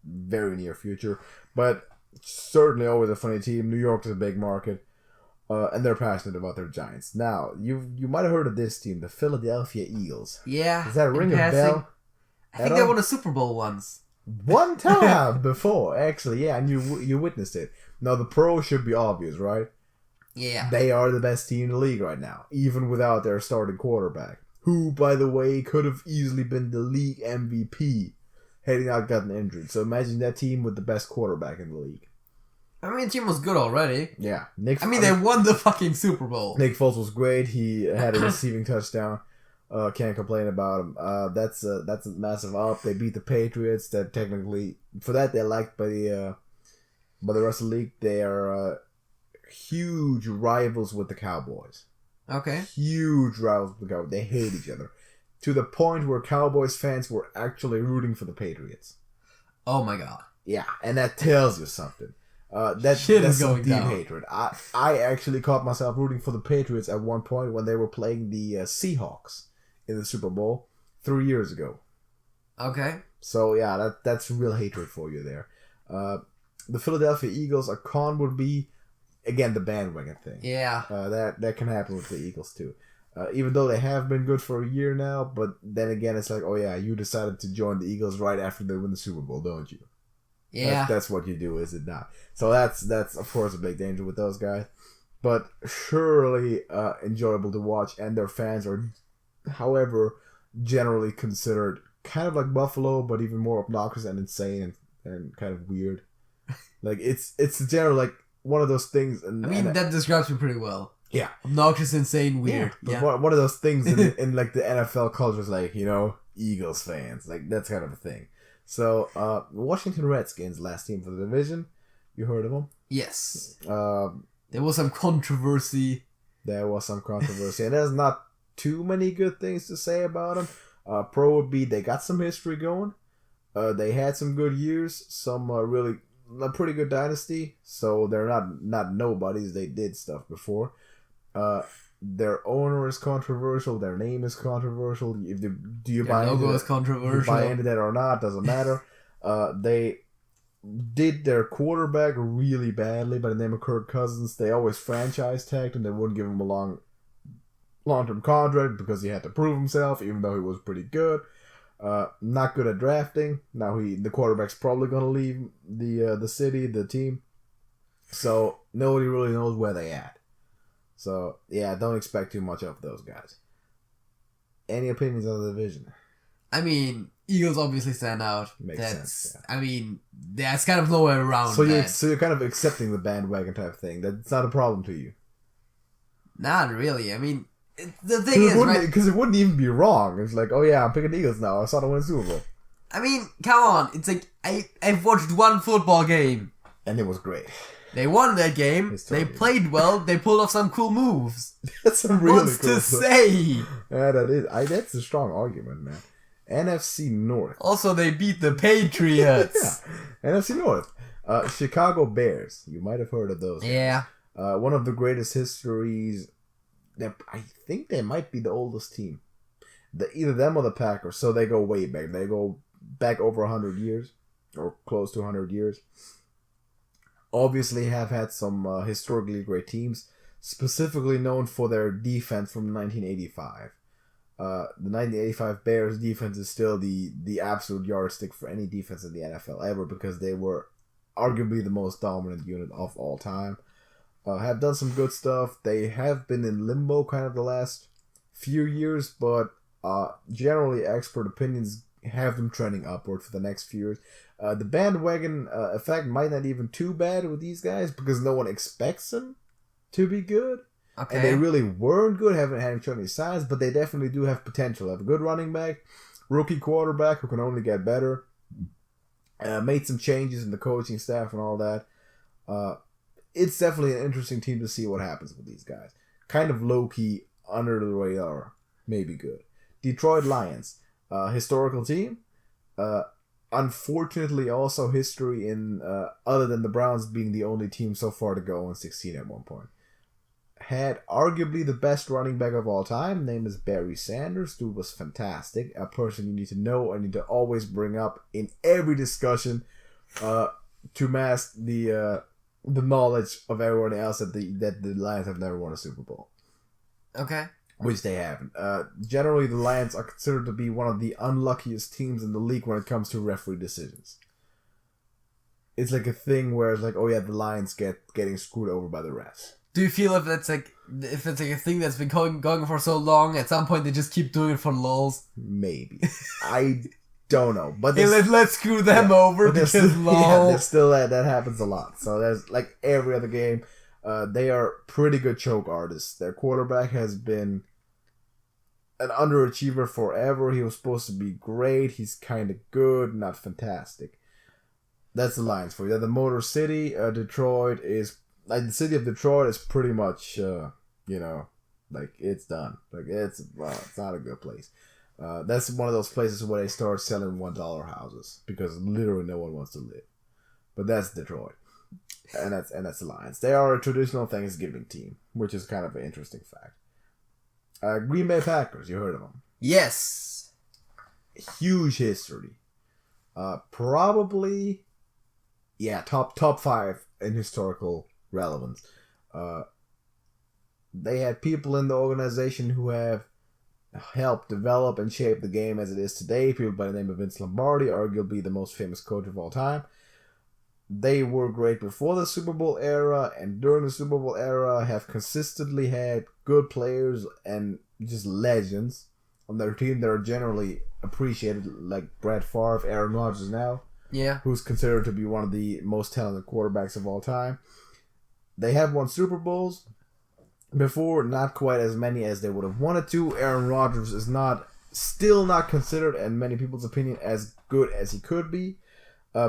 very near future. But certainly always a funny team. New York is a big market. And they're passionate about their Giants. Now, you might have heard of this team, the Philadelphia Eagles. Yeah. Does that ring a bell? I think they won a Super Bowl once. One time before, actually, yeah, and you witnessed it. Now, the pros should be obvious, right? Yeah. They are the best team in the league right now, even without their starting quarterback, who, by the way, could have easily been the league MVP had he not gotten injured. So imagine that team with the best quarterback in the league. The team was good already. Yeah. They won the fucking Super Bowl. Nick Foles was great. He had a receiving touchdown. Can't complain about him. That's a massive up. They beat the Patriots. That technically, for that, they're liked by the rest of the league. They are huge rivals with the Cowboys. Okay. Huge rivals with the Cowboys. They hate each other. To the point where Cowboys fans were actually rooting for the Patriots. Oh my god. Yeah, and that tells you something. That's going deep down. hatred. I actually caught myself rooting for the Patriots at one point when they were playing the Seahawks in the Super Bowl 3 years ago. Okay. So yeah, that's real hatred for you there. The Philadelphia Eagles, a con would be, again, the bandwagon thing. Yeah. That can happen with the Eagles too. Even though they have been good for a year now, but then again, it's like, oh yeah, you decided to join the Eagles right after they win the Super Bowl, don't you? Yeah. That's what you do, is it not? So that's of course a big danger with those guys. But surely enjoyable to watch, and their fans are however, generally considered kind of like Buffalo, but even more obnoxious and insane and kind of weird. Like it's generally like one of those things. And I mean, that describes me pretty well. Yeah, obnoxious, insane, weird. Yeah, but one of those things in like the NFL culture is like, Eagles fans, like that's kind of a thing. So Washington Redskins, last team for the division. You heard of them? Yes. There was some controversy. And there's not too many good things to say about them. Pro would be they got some history going. They had some good years, some really a pretty good dynasty. So they're not nobodies. They did stuff before. Their owner is controversial. Their name is controversial. Do you buy logo into is controversial. You buy into that or not? Doesn't matter. They did their quarterback really badly by the name of Kirk Cousins. They always franchise tagged him. They wouldn't give him a long-term contract because he had to prove himself, even though he was pretty good. Not good at drafting. Now the quarterback's probably gonna leave the city, the team. So nobody really knows where they at. So yeah, don't expect too much of those guys. Any opinions on the division? I mean, Eagles obviously stand out. Makes sense. Yeah. I mean, there's kind of nowhere around that. So you're kind of accepting the bandwagon type thing. That's not a problem to you. Not really. I mean, the thing is, right? Because it wouldn't even be wrong. It's like, oh yeah, I'm picking the Eagles now. I saw them win the Super Bowl. I mean, come on. It's like, I've watched one football game. And it was great. They won that game. They played well. They pulled off some cool moves. That's some really What's cool to stuff. say? Yeah, that's a strong argument, man. NFC North. Also, they beat the Patriots. Yeah. NFC North. Chicago Bears. You might have heard of those. Yeah. One of the greatest histories. I think they might be the oldest team. Either them or the Packers. So they go way back. They go back over 100 years. Or close to 100 years. Obviously have had some historically great teams. Specifically known for their defense from 1985. The 1985 Bears defense is still the absolute yardstick for any defense in the NFL ever because they were arguably the most dominant unit of all time. Have done some good stuff. They have been in limbo kind of the last few years, but generally expert opinions have them trending upward for the next few years. The bandwagon effect might not even too bad with these guys because no one expects them to be good. Okay. And they really weren't good, haven't shown any signs, but they definitely do have potential. They have a good running back, rookie quarterback who can only get better. Made some changes in the coaching staff and all that. It's definitely an interesting team to see what happens with these guys. Kind of low-key, under the radar, maybe good. Detroit Lions, historical team. Unfortunately, also history in other than the Browns being the only team so far to go 16 at one point. Had arguably the best running back of all time. Name is Barry Sanders. Dude was fantastic. A person you need to know and need to always bring up in every discussion to mask the knowledge of everyone else that the Lions have never won a Super Bowl. Okay. Which they haven't. Generally, the Lions are considered to be one of the unluckiest teams in the league when it comes to referee decisions. It's like a thing where it's like, oh yeah, the Lions getting screwed over by the refs. Do you feel if it's like a thing that's been going for so long, at some point they just keep doing it for lulz? Maybe. I don't know. But hey, let's screw them over because lol. Yeah, there's still that happens a lot. So there's like every other game. They are pretty good choke artists. Their quarterback has been an underachiever forever. He was supposed to be great. He's kind of good, not fantastic. That's the Lions for you. The Motor City, Detroit is... Like, the city of Detroit is pretty much, like, it's done. Like, it's not a good place. That's one of those places where they start selling $1 houses because literally no one wants to live. But that's Detroit. And that's the Lions. They are a traditional Thanksgiving team, which is kind of an interesting fact. Green Bay Packers, you heard of them? Yes. Huge history. Probably, top 5 in historical relevance. They had people in the organization who have helped develop and shape the game as it is today. People by the name of Vince Lombardi, arguably the most famous coach of all time. They were great before the Super Bowl era, and during the Super Bowl era have consistently had good players and just legends on their team that are generally appreciated, like Brett Favre, Aaron Rodgers now, who's considered to be one of the most talented quarterbacks of all time. They have won Super Bowls before, not quite as many as they would have wanted to. Aaron Rodgers is still not considered, in many people's opinion, as good as he could be,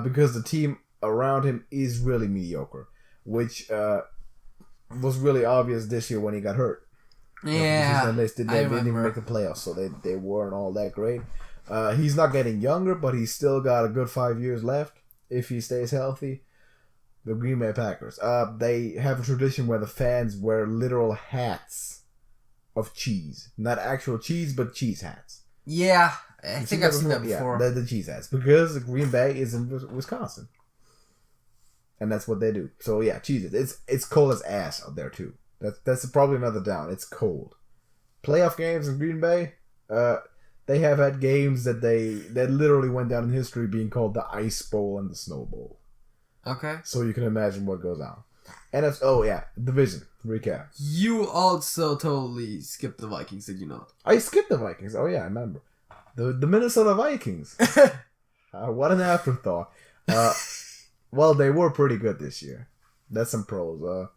because the team around him is really mediocre, which was really obvious this year when he got hurt. Yeah, they didn't even make the playoffs, so they weren't all that great. He's not getting younger, but he's still got a good 5 years left if he stays healthy. The Green Bay Packers. They have a tradition where the fans wear literal hats of cheese. Not actual cheese, but cheese hats. Yeah, I think I've seen that before. Yeah, the cheese hats. Because Green Bay is in Wisconsin. And that's what they do. So yeah, cheese. It's cold as ass out there too. That's probably another down. It's cold. Playoff games in Green Bay, they have had games that literally went down in history being called the Ice Bowl and the Snow Bowl. Okay. So you can imagine what goes on. Division recap. You also totally skipped the Vikings, did you not? I skipped the Vikings. Oh yeah, I remember. The Minnesota Vikings. What an afterthought. Well, they were pretty good this year. That's some pros.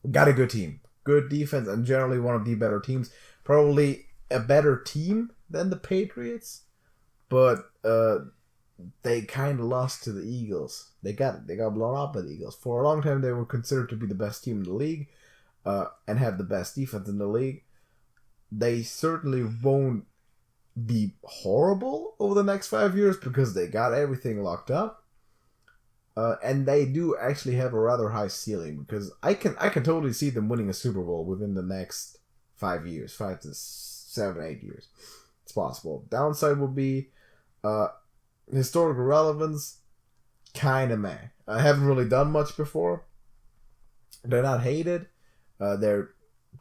Got a good team. Good defense, and generally one of the better teams. Probably a better team than the Patriots. But they kind of lost to the Eagles. They got blown out by the Eagles. For a long time, they were considered to be the best team in the league and have the best defense in the league. They certainly won't be horrible over the next 5 years because they got everything locked up. And they do actually have a rather high ceiling because I can totally see them winning a Super Bowl within the next 5 years, 5 to 7, 8 years. It's possible. Downside will be historical relevance, kind of meh. I haven't really done much before. They're not hated. They're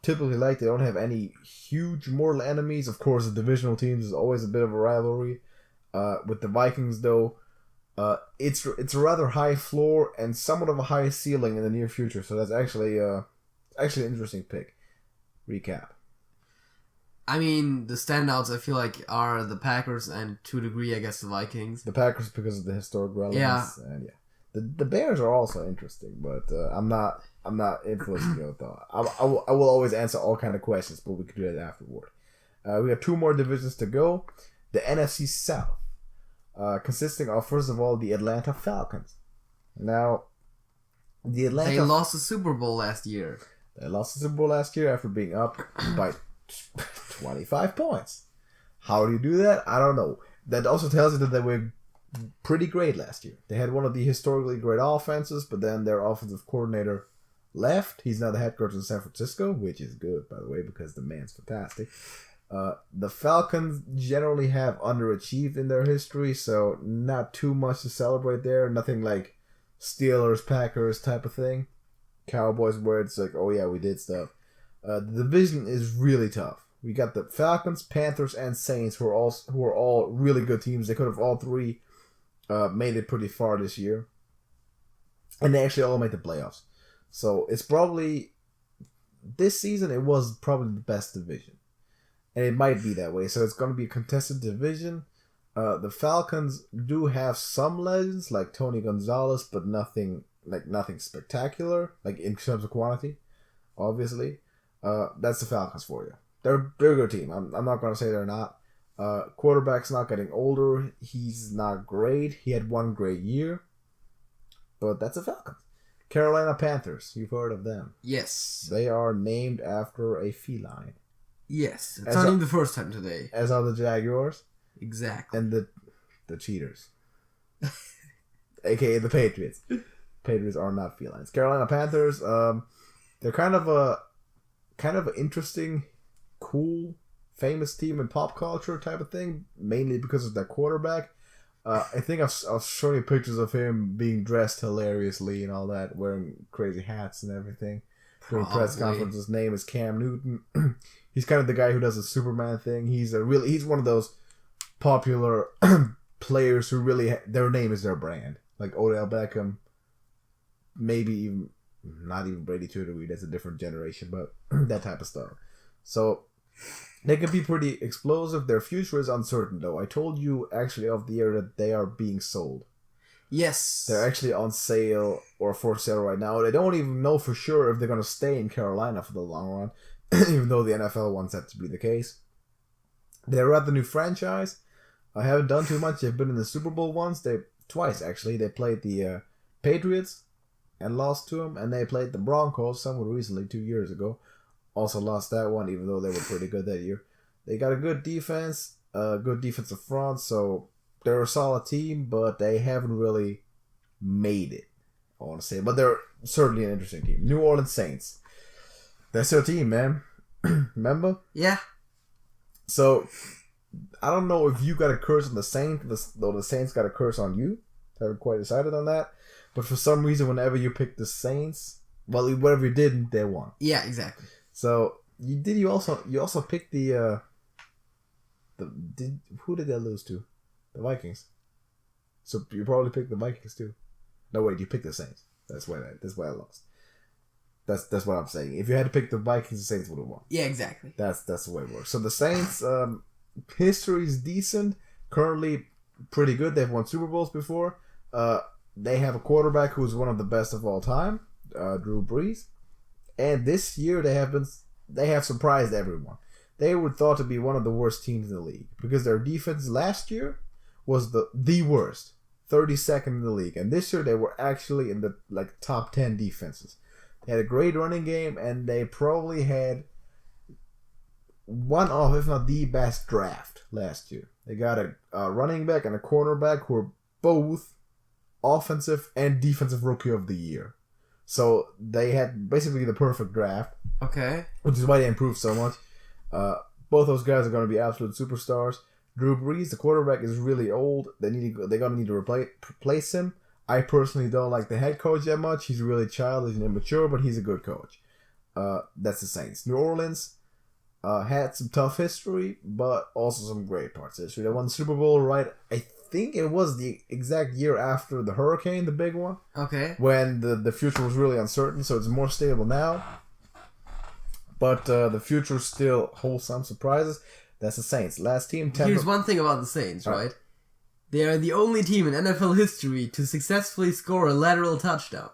typically liked. They don't have any huge mortal enemies. Of course, the divisional teams is always a bit of a rivalry. With the Vikings, though, it's a rather high floor and somewhat of a high ceiling in the near future. So that's actually an interesting pick. Recap. I mean, the standouts I feel like are the Packers and to a degree, I guess, the Vikings. The Packers because of the historic relevance. Yeah. And the Bears are also interesting, but I'm not influencing your thought. I will always answer all kind of questions, but we can do that afterward. We have 2 more divisions to go. The NFC South. Consisting of, first of all, the Atlanta Falcons. Now, they lost the Super Bowl last year. They lost the Super Bowl last year after being up by 25 points. How do you do that? I don't know. That also tells you that they were pretty great last year. They had one of the historically great offenses, but then their offensive coordinator left. He's now the head coach in San Francisco, which is good, by the way, because the man's fantastic. The Falcons generally have underachieved in their history, so not too much to celebrate there. Nothing like Steelers, Packers type of thing. Cowboys, where it's like, oh yeah, we did stuff. The division is really tough. We got the Falcons, Panthers, and Saints, who are all really good teams. They could have all 3 made it pretty far this year, and they actually all made the playoffs. So it's probably this season. It was probably the best division. And it might be that way. So it's going to be a contested division. The Falcons do have some legends like Tony Gonzalez, but nothing spectacular, like in terms of quantity, obviously. That's the Falcons for you. They're a bigger team. I'm not going to say they're not. Quarterback's not getting older. He's not great. He had 1 great year. But that's the Falcons. Carolina Panthers. You've heard of them. Yes. They are named after a feline. Yes, it's not even the first time today. As are the Jaguars. Exactly. And the cheaters. AKA the Patriots. Patriots are not felines. Carolina Panthers, they're kind of an interesting, cool, famous team in pop culture type of thing, mainly because of their quarterback. I think I'll show you pictures of him being dressed hilariously and all that, wearing crazy hats and everything. During press conference, his name is Cam Newton. He's kind of the guy who does the Superman thing. He's one of those popular players who really their name is their brand. Like Odell Beckham, maybe even not even Brady to a degree. That's a different generation, but that type of stuff. So They can be pretty explosive. Their future is uncertain, though. I told you actually off the air that they are being sold. Yes. They're actually on sale or for sale right now. They don't even know for sure if they're going to stay in Carolina for the long run, even though the NFL wants that to be the case. They're at the new franchise. I haven't done too much. They've been in the Super Bowl once. Twice, actually. They played the Patriots and lost to them, and they played the Broncos somewhat recently, 2 years ago. Also lost that one, even though they were pretty good that year. They got a good defense, good defensive front, so they're a solid team, but they haven't really made it, I want to say. But they're certainly an interesting team. New Orleans Saints. That's their team, man. Remember? Yeah. So, I don't know if you got a curse on the Saints, though the Saints got a curse on you. I haven't quite decided on that. But for some reason, whenever you pick the Saints, well, whatever you did, they won. Yeah, exactly. So, you also picked who did they lose to? The Vikings. So you probably picked the Vikings too. No, wait, you picked the Saints. That's why I lost. That's what I'm saying. If you had to pick the Vikings, the Saints would have won. Yeah, exactly. That's the way it works. So the Saints, history is decent. Currently, pretty good. They've won Super Bowls before. They have a quarterback who's one of the best of all time, Drew Brees. And this year they have surprised everyone. They were thought to be one of the worst teams in the league because their defense last year was the worst, 32nd in the league, and this year they were actually in the top 10 defenses. They had a great running game, and they probably had one of, if not the best draft last year. They got a running back and a cornerback who were both offensive and defensive rookie of the year. So they had basically the perfect draft. Okay. Which is why they improved so much. Both those guys are going to be absolute superstars. Drew Brees, the quarterback, is really old. They're going to need to replace him. I personally don't like the head coach that much. He's really childish and immature, but he's a good coach. That's the Saints. New Orleans had some tough history, but also some great parts of history. They won the Super Bowl, right? I think it was the exact year after the hurricane, the big one. Okay. When the future was really uncertain, so it's more stable now. But the future still holds some surprises. That's the Saints. Last team, Here's one thing about the Saints, right? They are the only team in NFL history to successfully score a lateral touchdown.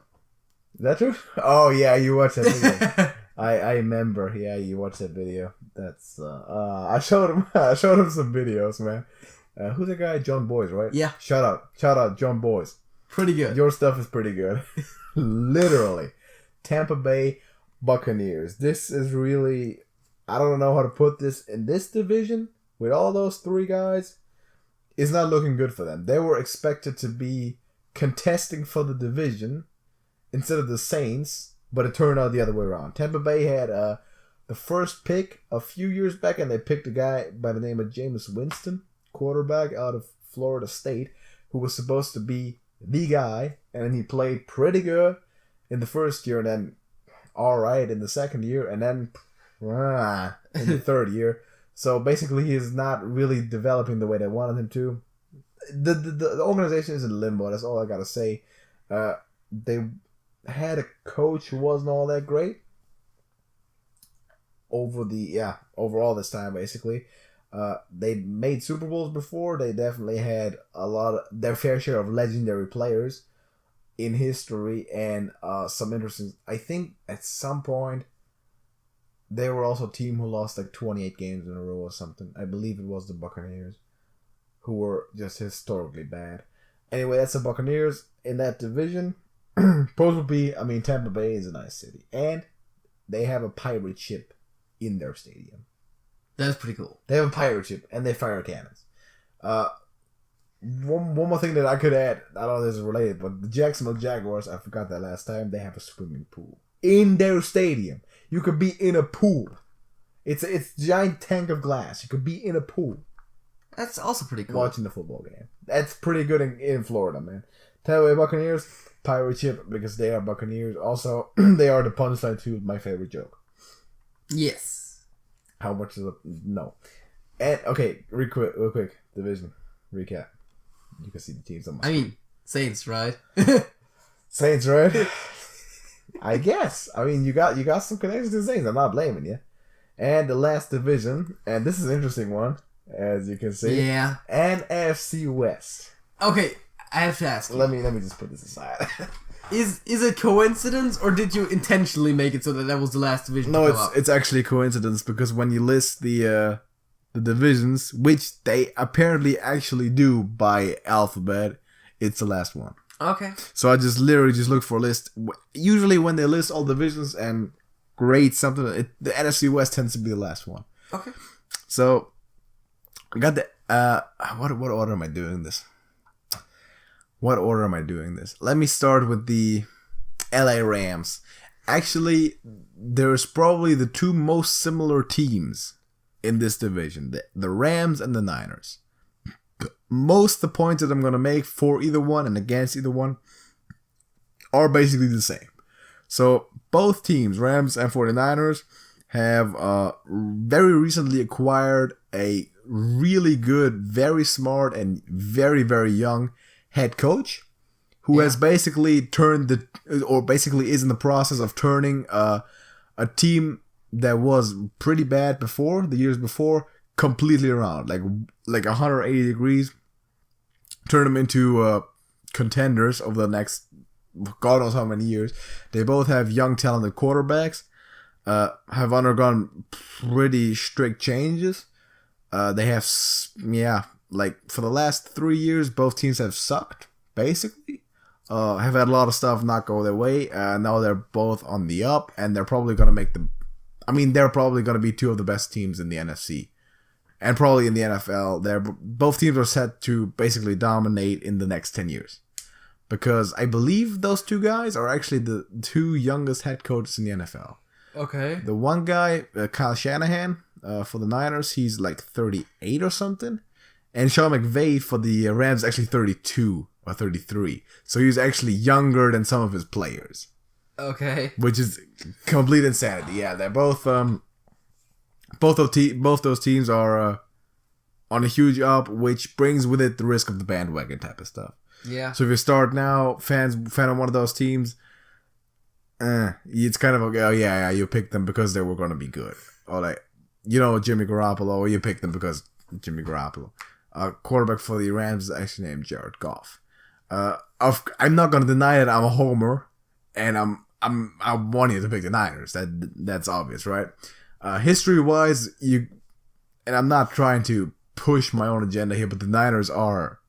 Is that true? Oh, yeah, you watched that video. I remember. Yeah, you watched that video. That's I showed him some videos, man. Who's the guy? John Boyce, right? Yeah. Shout out, John Boyce. Pretty good. Your stuff is pretty good. Literally. Tampa Bay Buccaneers. This is really, I don't know how to put this in this division with all those three guys. It's not looking good for them. They were expected to be contesting for the division instead of the Saints, but it turned out the other way around. Tampa Bay had the first pick a few years back, and they picked a guy by the name of Jameis Winston, quarterback out of Florida State, who was supposed to be the guy, and he played pretty good in the first year, and then all right in the second year, and then in the third year. So basically, he's not really developing the way they wanted him to. The organization is in limbo. That's all I gotta say. They had a coach who wasn't all that great over all this time. Basically, they made Super Bowls before. They definitely had their fair share of legendary players in history, and some interesting. I think at some point they were also a team who lost 28 games in a row or something. I believe it was the Buccaneers, who were just historically bad. Anyway, that's the Buccaneers in that division. Tampa Bay is a nice city, and they have a pirate ship in their stadium. That's pretty cool. They have a pirate ship, and they fire cannons. One more thing that I could add, I don't know if this is related, but the Jacksonville Jaguars, I forgot that last time, they have a swimming pool in their stadium. You could be in a pool. It's a giant tank of glass. You could be in a pool. That's also pretty cool. Watching the football game. That's pretty good in Florida, man. Tampa Bay Buccaneers, pirate ship, because they are Buccaneers. Also, they are the punchline to my favorite joke. Yes. How much is it? No. And, okay, real quick. Division. Recap. You can see the teams on my screen. Saints, right? Saints, right? I guess. You got some connections to the Saints. I'm not blaming you. And the last division, and this is an interesting one, as you can see. Yeah. NFC West. Okay, I have to ask you. Let me just put this aside. Is it coincidence, or did you intentionally make it so that was the last division? No, it's actually coincidence, because when you list the divisions, which they apparently actually do by alphabet, it's the last one. Okay. So I just literally look for a list. Usually when they list all divisions and grade something, the NFC West tends to be the last one. Okay. So I got the what order am I doing this? What order am I doing this? Let me start with the LA Rams. Actually, there's probably the two most similar teams in this division, the Rams and the Niners. Most of the points that I'm going to make for either one and against either one are basically the same. So both teams, Rams and 49ers, have very recently acquired a really good, very smart, and very, very young head coach who has basically basically is in the process of turning a team that was pretty bad before, the years before, completely around, like 180 degrees, turn them into contenders over the next God knows how many years. They both have young, talented quarterbacks, have undergone pretty strict changes. They have, for the last 3 years, both teams have sucked, basically. Have had a lot of stuff not go their way. Now they're both on the up, and they're probably going to they're probably going to be two of the best teams in the NFC. And probably in the NFL. Both teams are set to basically dominate in the next 10 years. Because I believe those two guys are actually the two youngest head coaches in the NFL. Okay. The one guy, Kyle Shanahan, for the Niners, he's like 38 or something. And Sean McVay for the Rams actually 32 or 33. So he's actually younger than some of his players. Okay. Which is complete insanity. Yeah, they're both those teams are on a huge up, which brings with it the risk of the bandwagon type of stuff. Yeah. So if you start now, fan of one of those teams, it's kind of okay. Oh yeah, you picked them because they were going to be good. Or like, Jimmy Garoppolo, or you picked them because Jimmy Garoppolo. Quarterback for the Rams is actually named Jared Goff. I'm not going to deny that I'm a homer, and I want you to pick the Niners. That's obvious, right? History wise, and I'm not trying to push my own agenda here, but the Niners are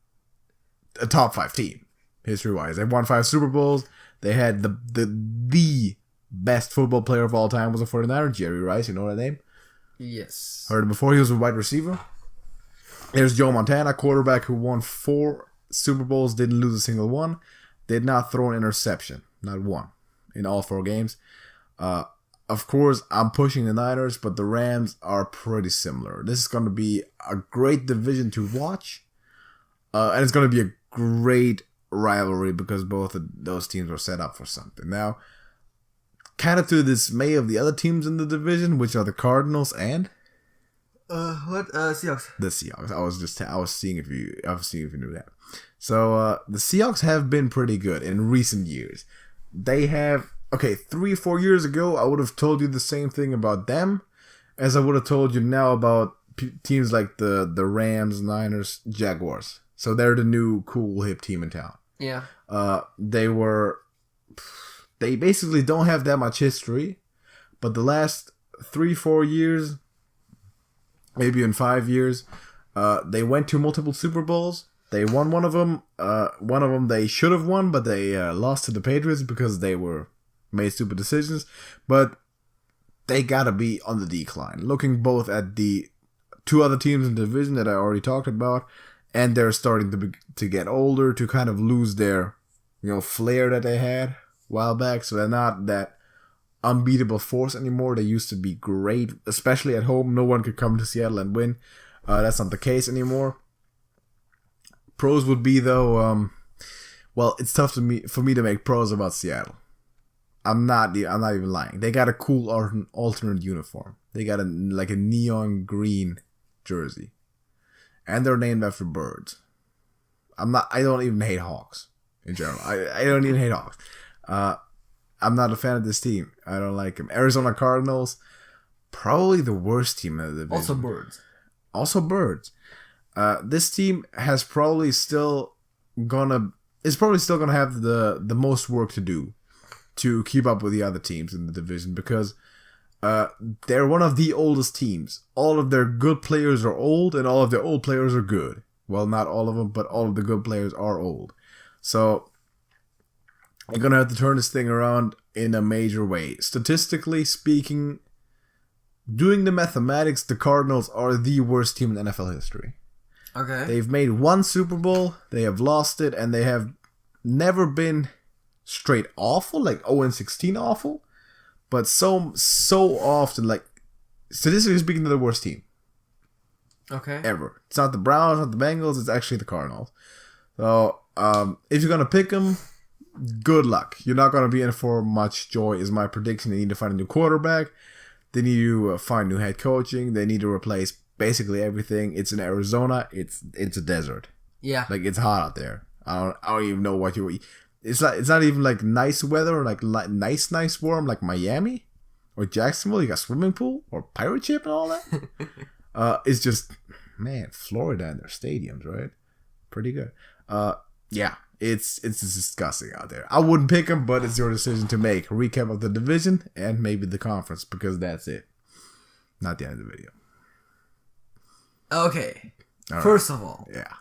a top 5 team, history-wise. They've won 5 Super Bowls. They had the best football player of all time was a 49er, Jerry Rice. You know that name? Yes. Heard him before. He was a wide receiver. There's Joe Montana, quarterback who won 4 Super Bowls, didn't lose a single one, did not throw an interception, not one, in all 4 games. Of course, I'm pushing the Niners, but the Rams are pretty similar. This is going to be a great division to watch. And it's going to be a great rivalry because both of those teams are set up for something. Now, kind of to the dismay of the other teams in the division, which are the Cardinals and Seahawks. The Seahawks. I was seeing if you knew that. So the Seahawks have been pretty good in recent years. They have 3-4 years ago, I would have told you the same thing about them as I would have told you now about teams like the Rams, Niners, Jaguars. So they're the new cool hip team in town. Yeah. They basically don't have that much history, but the last 3-4 years, maybe in 5 years, they went to multiple Super Bowls. They won one of them. One of them they should have won, but they lost to the Patriots because they made stupid decisions. But they gotta be on the decline. Looking both at the 2 other teams in the division that I already talked about, and they're starting to get older, to kind of lose their, flair that they had a while back. So they're not that unbeatable force anymore. They used to be great, especially at home. No one could come to Seattle and win. That's not the case anymore. Pros would be though. It's tough for me to make pros about Seattle. I'm not even lying. They got a cool alternate uniform. They got a neon green jersey. And they're named after birds. I don't even hate Hawks in general. I don't even hate Hawks. I'm not a fan of this team. I don't like them. Arizona Cardinals, probably the worst team in the division. Also birds. This team is probably still gonna have the most work to do to keep up with the other teams in the division, because they're one of the oldest teams. All of their good players are old, and all of their old players are good. Well, not all of them, but all of the good players are old. So they're gonna have to turn this thing around in a major way. Statistically speaking, doing the mathematics, the Cardinals are the worst team in NFL history. Okay. They've made one Super Bowl, they have lost it, and they have never been straight awful, like 0-16 awful, but so often, like, statistically speaking, they're the worst team. Okay. Ever. It's not the Browns, not the Bengals, it's actually the Cardinals. So, if you're going to pick them, good luck. You're not going to be in for much joy, is my prediction. They need to find a new quarterback. They need to find new head coaching. They need to replace basically everything. It's in Arizona. It's a desert. Yeah. Like, it's hot out there. I don't even know what you. It's not even like nice weather or like nice warm like Miami or Jacksonville. You got swimming pool or pirate ship and all that. It's just, man, Florida and their stadiums, right? Pretty good. Yeah. It's disgusting out there. I wouldn't pick them, but it's your decision to make. Recap of the division and maybe the conference, because that's it. Not the end of the video. Okay. All First of all, yeah,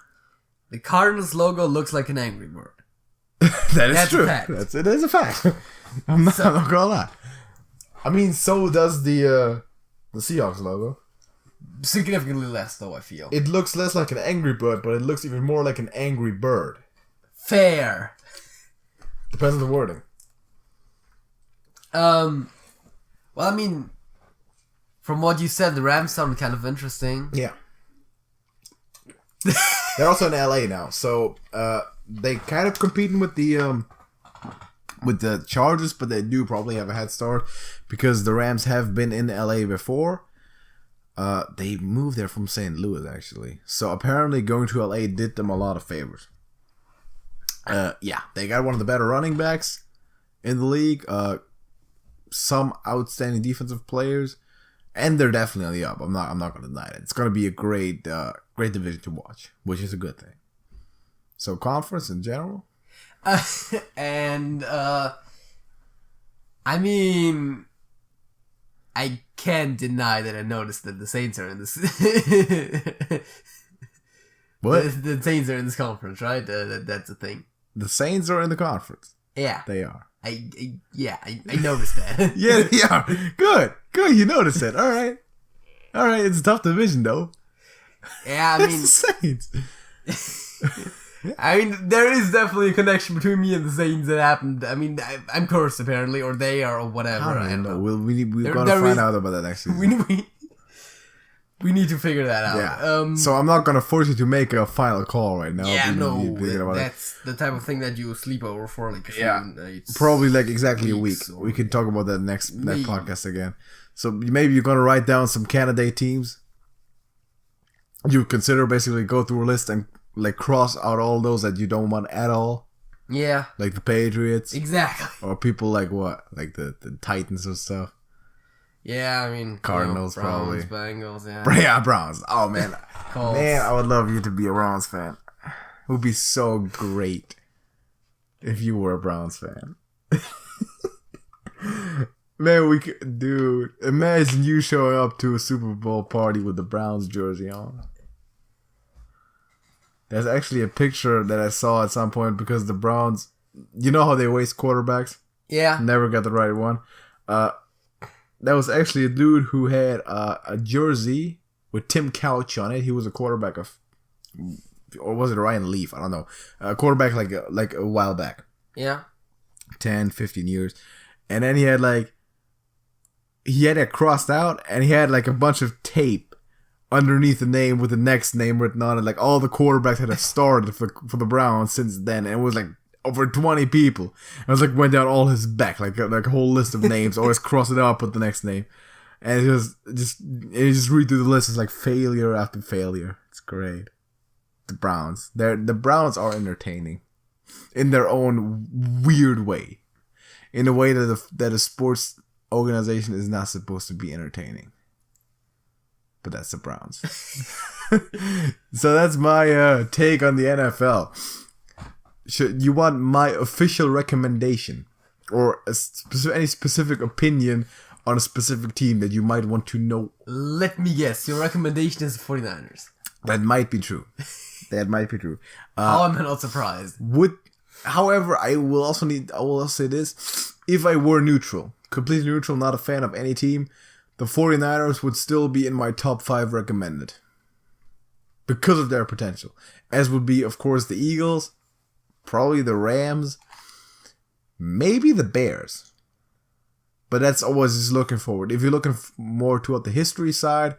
the Cardinals logo looks like an angry bird. That's true. A fact. It is a fact. I'm not gonna lie. I mean, so does the Seahawks logo. Significantly less, though, I feel. It looks less like an angry bird, but it looks even more like an angry bird. Fair. Depends on the wording. Well, I mean, from what you said, the Rams sound kind of interesting. Yeah. They're also in LA now, so they kind of competing with the Chargers, but they do probably have a head start because the Rams have been in LA before. They moved there from St. Louis, actually. So apparently going to LA did them a lot of favors. Yeah, they got one of the better running backs in the league. Some outstanding defensive players, and they're definitely on the up. I'm not going to deny it. It's going to be a great division to watch, which is a good thing. So conference in general, I mean, I can't deny that I noticed that the Saints are in this. What? The Saints are in this conference, right? That's the thing. The Saints are in the conference. Yeah, they are. I noticed that. Yeah, they are. Good. You noticed it. All right. It's a tough division, though. Yeah, I mean, it's the Saints. I mean, there is definitely a connection between me and the Saints that happened. I mean, I'm cursed apparently, or they are, or whatever. I don't know. We've got to find out about that next season. We need to figure that out. Yeah. So I'm not gonna force you to make a final call right now. Yeah, that's the type of thing that you sleep over for, like, probably like exactly a week. We can talk about that next podcast again. So maybe you're gonna write down some candidate teams. You consider basically go through a list and like cross out all those that you don't want at all. Yeah. Like the Patriots. Exactly. Or people like what? Like the Titans and stuff. Yeah, I mean, Cardinals, Browns, probably. Bengals, yeah. Yeah, Browns. Oh, man. Colts. Man, I would love you to be a Browns fan. It would be so great if you were a Browns fan. Man, dude, imagine you showing up to a Super Bowl party with the Browns jersey on. There's actually a picture that I saw at some point because the Browns, you know how they waste quarterbacks? Yeah. Never got the right one. That was actually a dude who had a jersey with Tim Couch on it. He was a quarterback of, or was it Ryan Leaf? I don't know. A quarterback like a while back. Yeah. 10, 15 years. And then he had it crossed out, and he had like a bunch of tape underneath the name with the next name written on it. Like all the quarterbacks had started for the Browns since then. And it was like over 20 people. I was like, went down all his back, like a whole list of names. Always cross it out, put the next name, and it just read through the list. It's like failure after failure. It's great. The Browns, the Browns are entertaining, in their own weird way, in a way that a sports organization is not supposed to be entertaining. but that's the Browns. So that's my take on the NFL. You want my official recommendation or any specific opinion on a specific team that you might want to know? Let me guess. Your recommendation is the 49ers. That might be true. That might be true. How am I not surprised? However, I will also say this. If I were neutral, completely neutral, not a fan of any team, the 49ers would still be in my top 5 recommended. Because of their potential. As would be, of course, the Eagles, probably the Rams, maybe the Bears. But that's always just looking forward. If you're looking more toward the history side,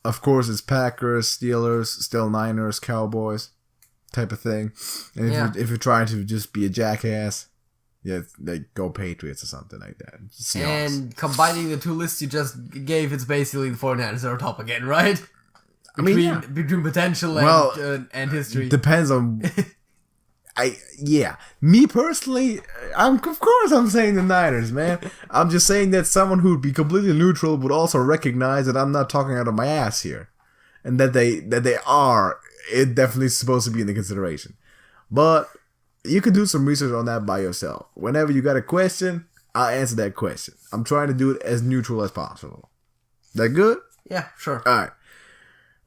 of course, it's Packers, Steelers, still Niners, Cowboys, type of thing. And if you're trying to just be a jackass, yeah, like go Patriots or something like that. Seahawks. And combining the two lists you just gave, it's basically the 49ers are top again, right? Between potential and history. Depends on... Me personally, I'm saying the Niners, man. I'm just saying that someone who would be completely neutral would also recognize that I'm not talking out of my ass here, and that they are. It definitely supposed to be in the consideration, but you can do some research on that by yourself. Whenever you got a question, I'll answer that question. I'm trying to do it as neutral as possible. That good? Yeah, sure. All right.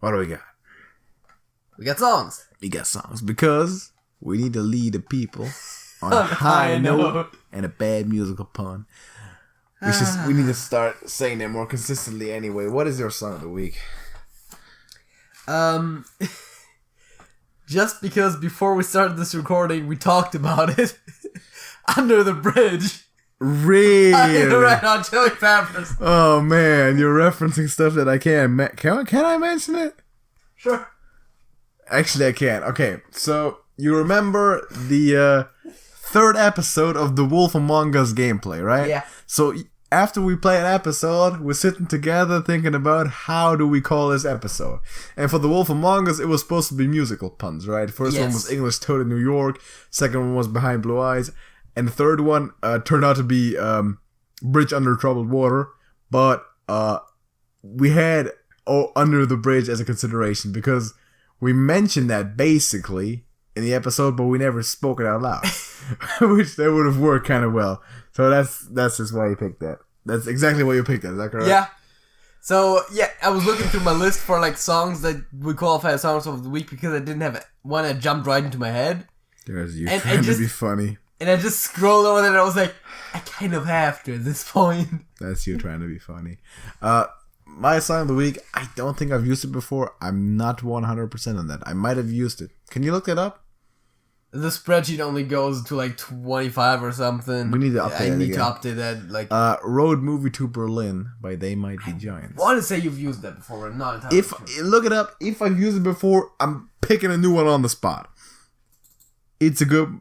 What do we got? We got songs. Because we need to lead the people on a high note and a bad musical pun. We need to start saying that more consistently anyway. What is your song of the week? Just because before we started this recording, we talked about it. Under the Bridge. Really? Red Hot Chili Peppers. Oh man, you're referencing stuff that I can't. Can I mention it? Sure. Actually, I can't. Okay, so you remember the third episode of the Wolf Among Us gameplay, right? Yeah. So after we play an episode, we're sitting together thinking about how do we call this episode. And for the Wolf Among Us, it was supposed to be musical puns, right? The first one was English Toad in New York. Second one was Behind Blue Eyes. And the third one turned out to be Bridge Under Troubled Water. But we had Under the Bridge as a consideration because we mentioned that basically in the episode, but we never spoke it out loud. Which that would have worked kind of well. So that's just why you picked that. That's exactly why you picked that. Is that correct? Yeah. So, I was looking through my list for like songs that would qualify as songs of the week because I didn't have one that jumped right into my head. There's you trying to be funny. And I just scrolled over and I was like, I kind of have to at this point. That's you trying to be funny. My song of the week, I don't think I've used it before. I'm not 100% on that. I might have used it. Can you look that up? The spreadsheet only goes to like 25 or something. We need to update it. I need to update that. Like Road Movie to Berlin by They Might Be Giants. I want to say you've used that before, but not entirely sure. Look it up. If I've used it before, I'm picking a new one on the spot. It's a good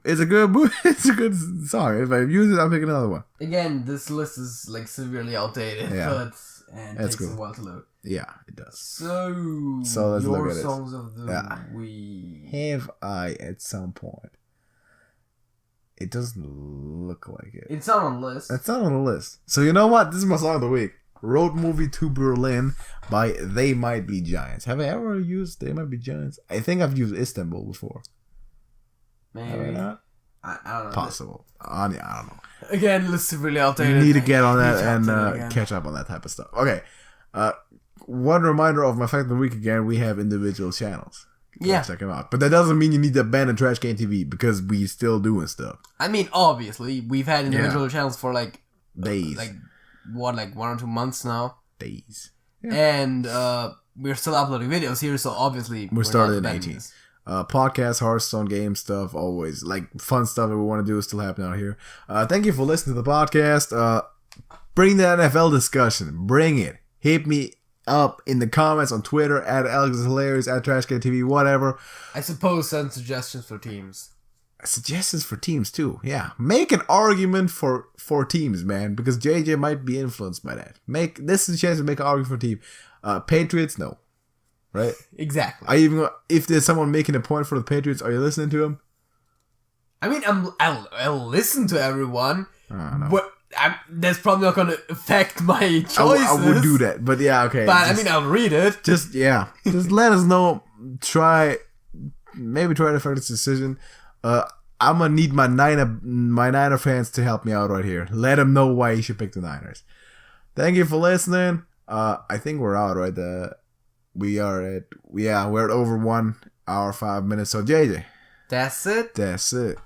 song. If I've used it, I'm picking another one. Again, this list is like severely outdated, and takes a while to load. Yeah, it does. So let's look at it. Your songs of the week. Have I at some point? It doesn't look like it. It's not on the list. It's not on the list. So you know what? This is my song of the week. Road Movie to Berlin by They Might Be Giants. Have I ever used They Might Be Giants? I think I've used Istanbul before. Maybe. Have I not? I don't know. Possible. I don't know. Again, list is really outdated. You need to get on that and catch up on that type of stuff. Okay. One reminder of my fact of the week again, we have individual channels. Check them out. But that doesn't mean you need to abandon TrashcanTV because we still doing stuff. I mean, obviously, we've had individual channels for like days. Like 1 or 2 months now. Days. Yeah. And we're still uploading videos here, so obviously we're started in 18. Podcast, Hearthstone, game stuff, always like fun stuff that we want to do is still happening out here. Thank you for listening to the podcast. Bring the NFL discussion. Bring it. Hit me up in the comments on Twitter at Alex is Hilarious, at TrashcanTV, whatever. I suppose send suggestions for teams. Suggestions for teams too. Yeah, make an argument for teams, man, because JJ might be influenced by that. This is a chance to make an argument for a team. Patriots, no. Right? Exactly. If there's someone making a point for the Patriots, are you listening to him? I mean, I'll listen to everyone, but that's probably not gonna affect my choices. I would do that, but yeah, okay. But I mean, I'll read it. Just let us know. Maybe try to affect this decision. I'm gonna need my Niner fans to help me out right here. Let them know why you should pick the Niners. Thank you for listening. I think we're out, right? We're at over 1 hour 5 minutes. So JJ, That's it. That's it.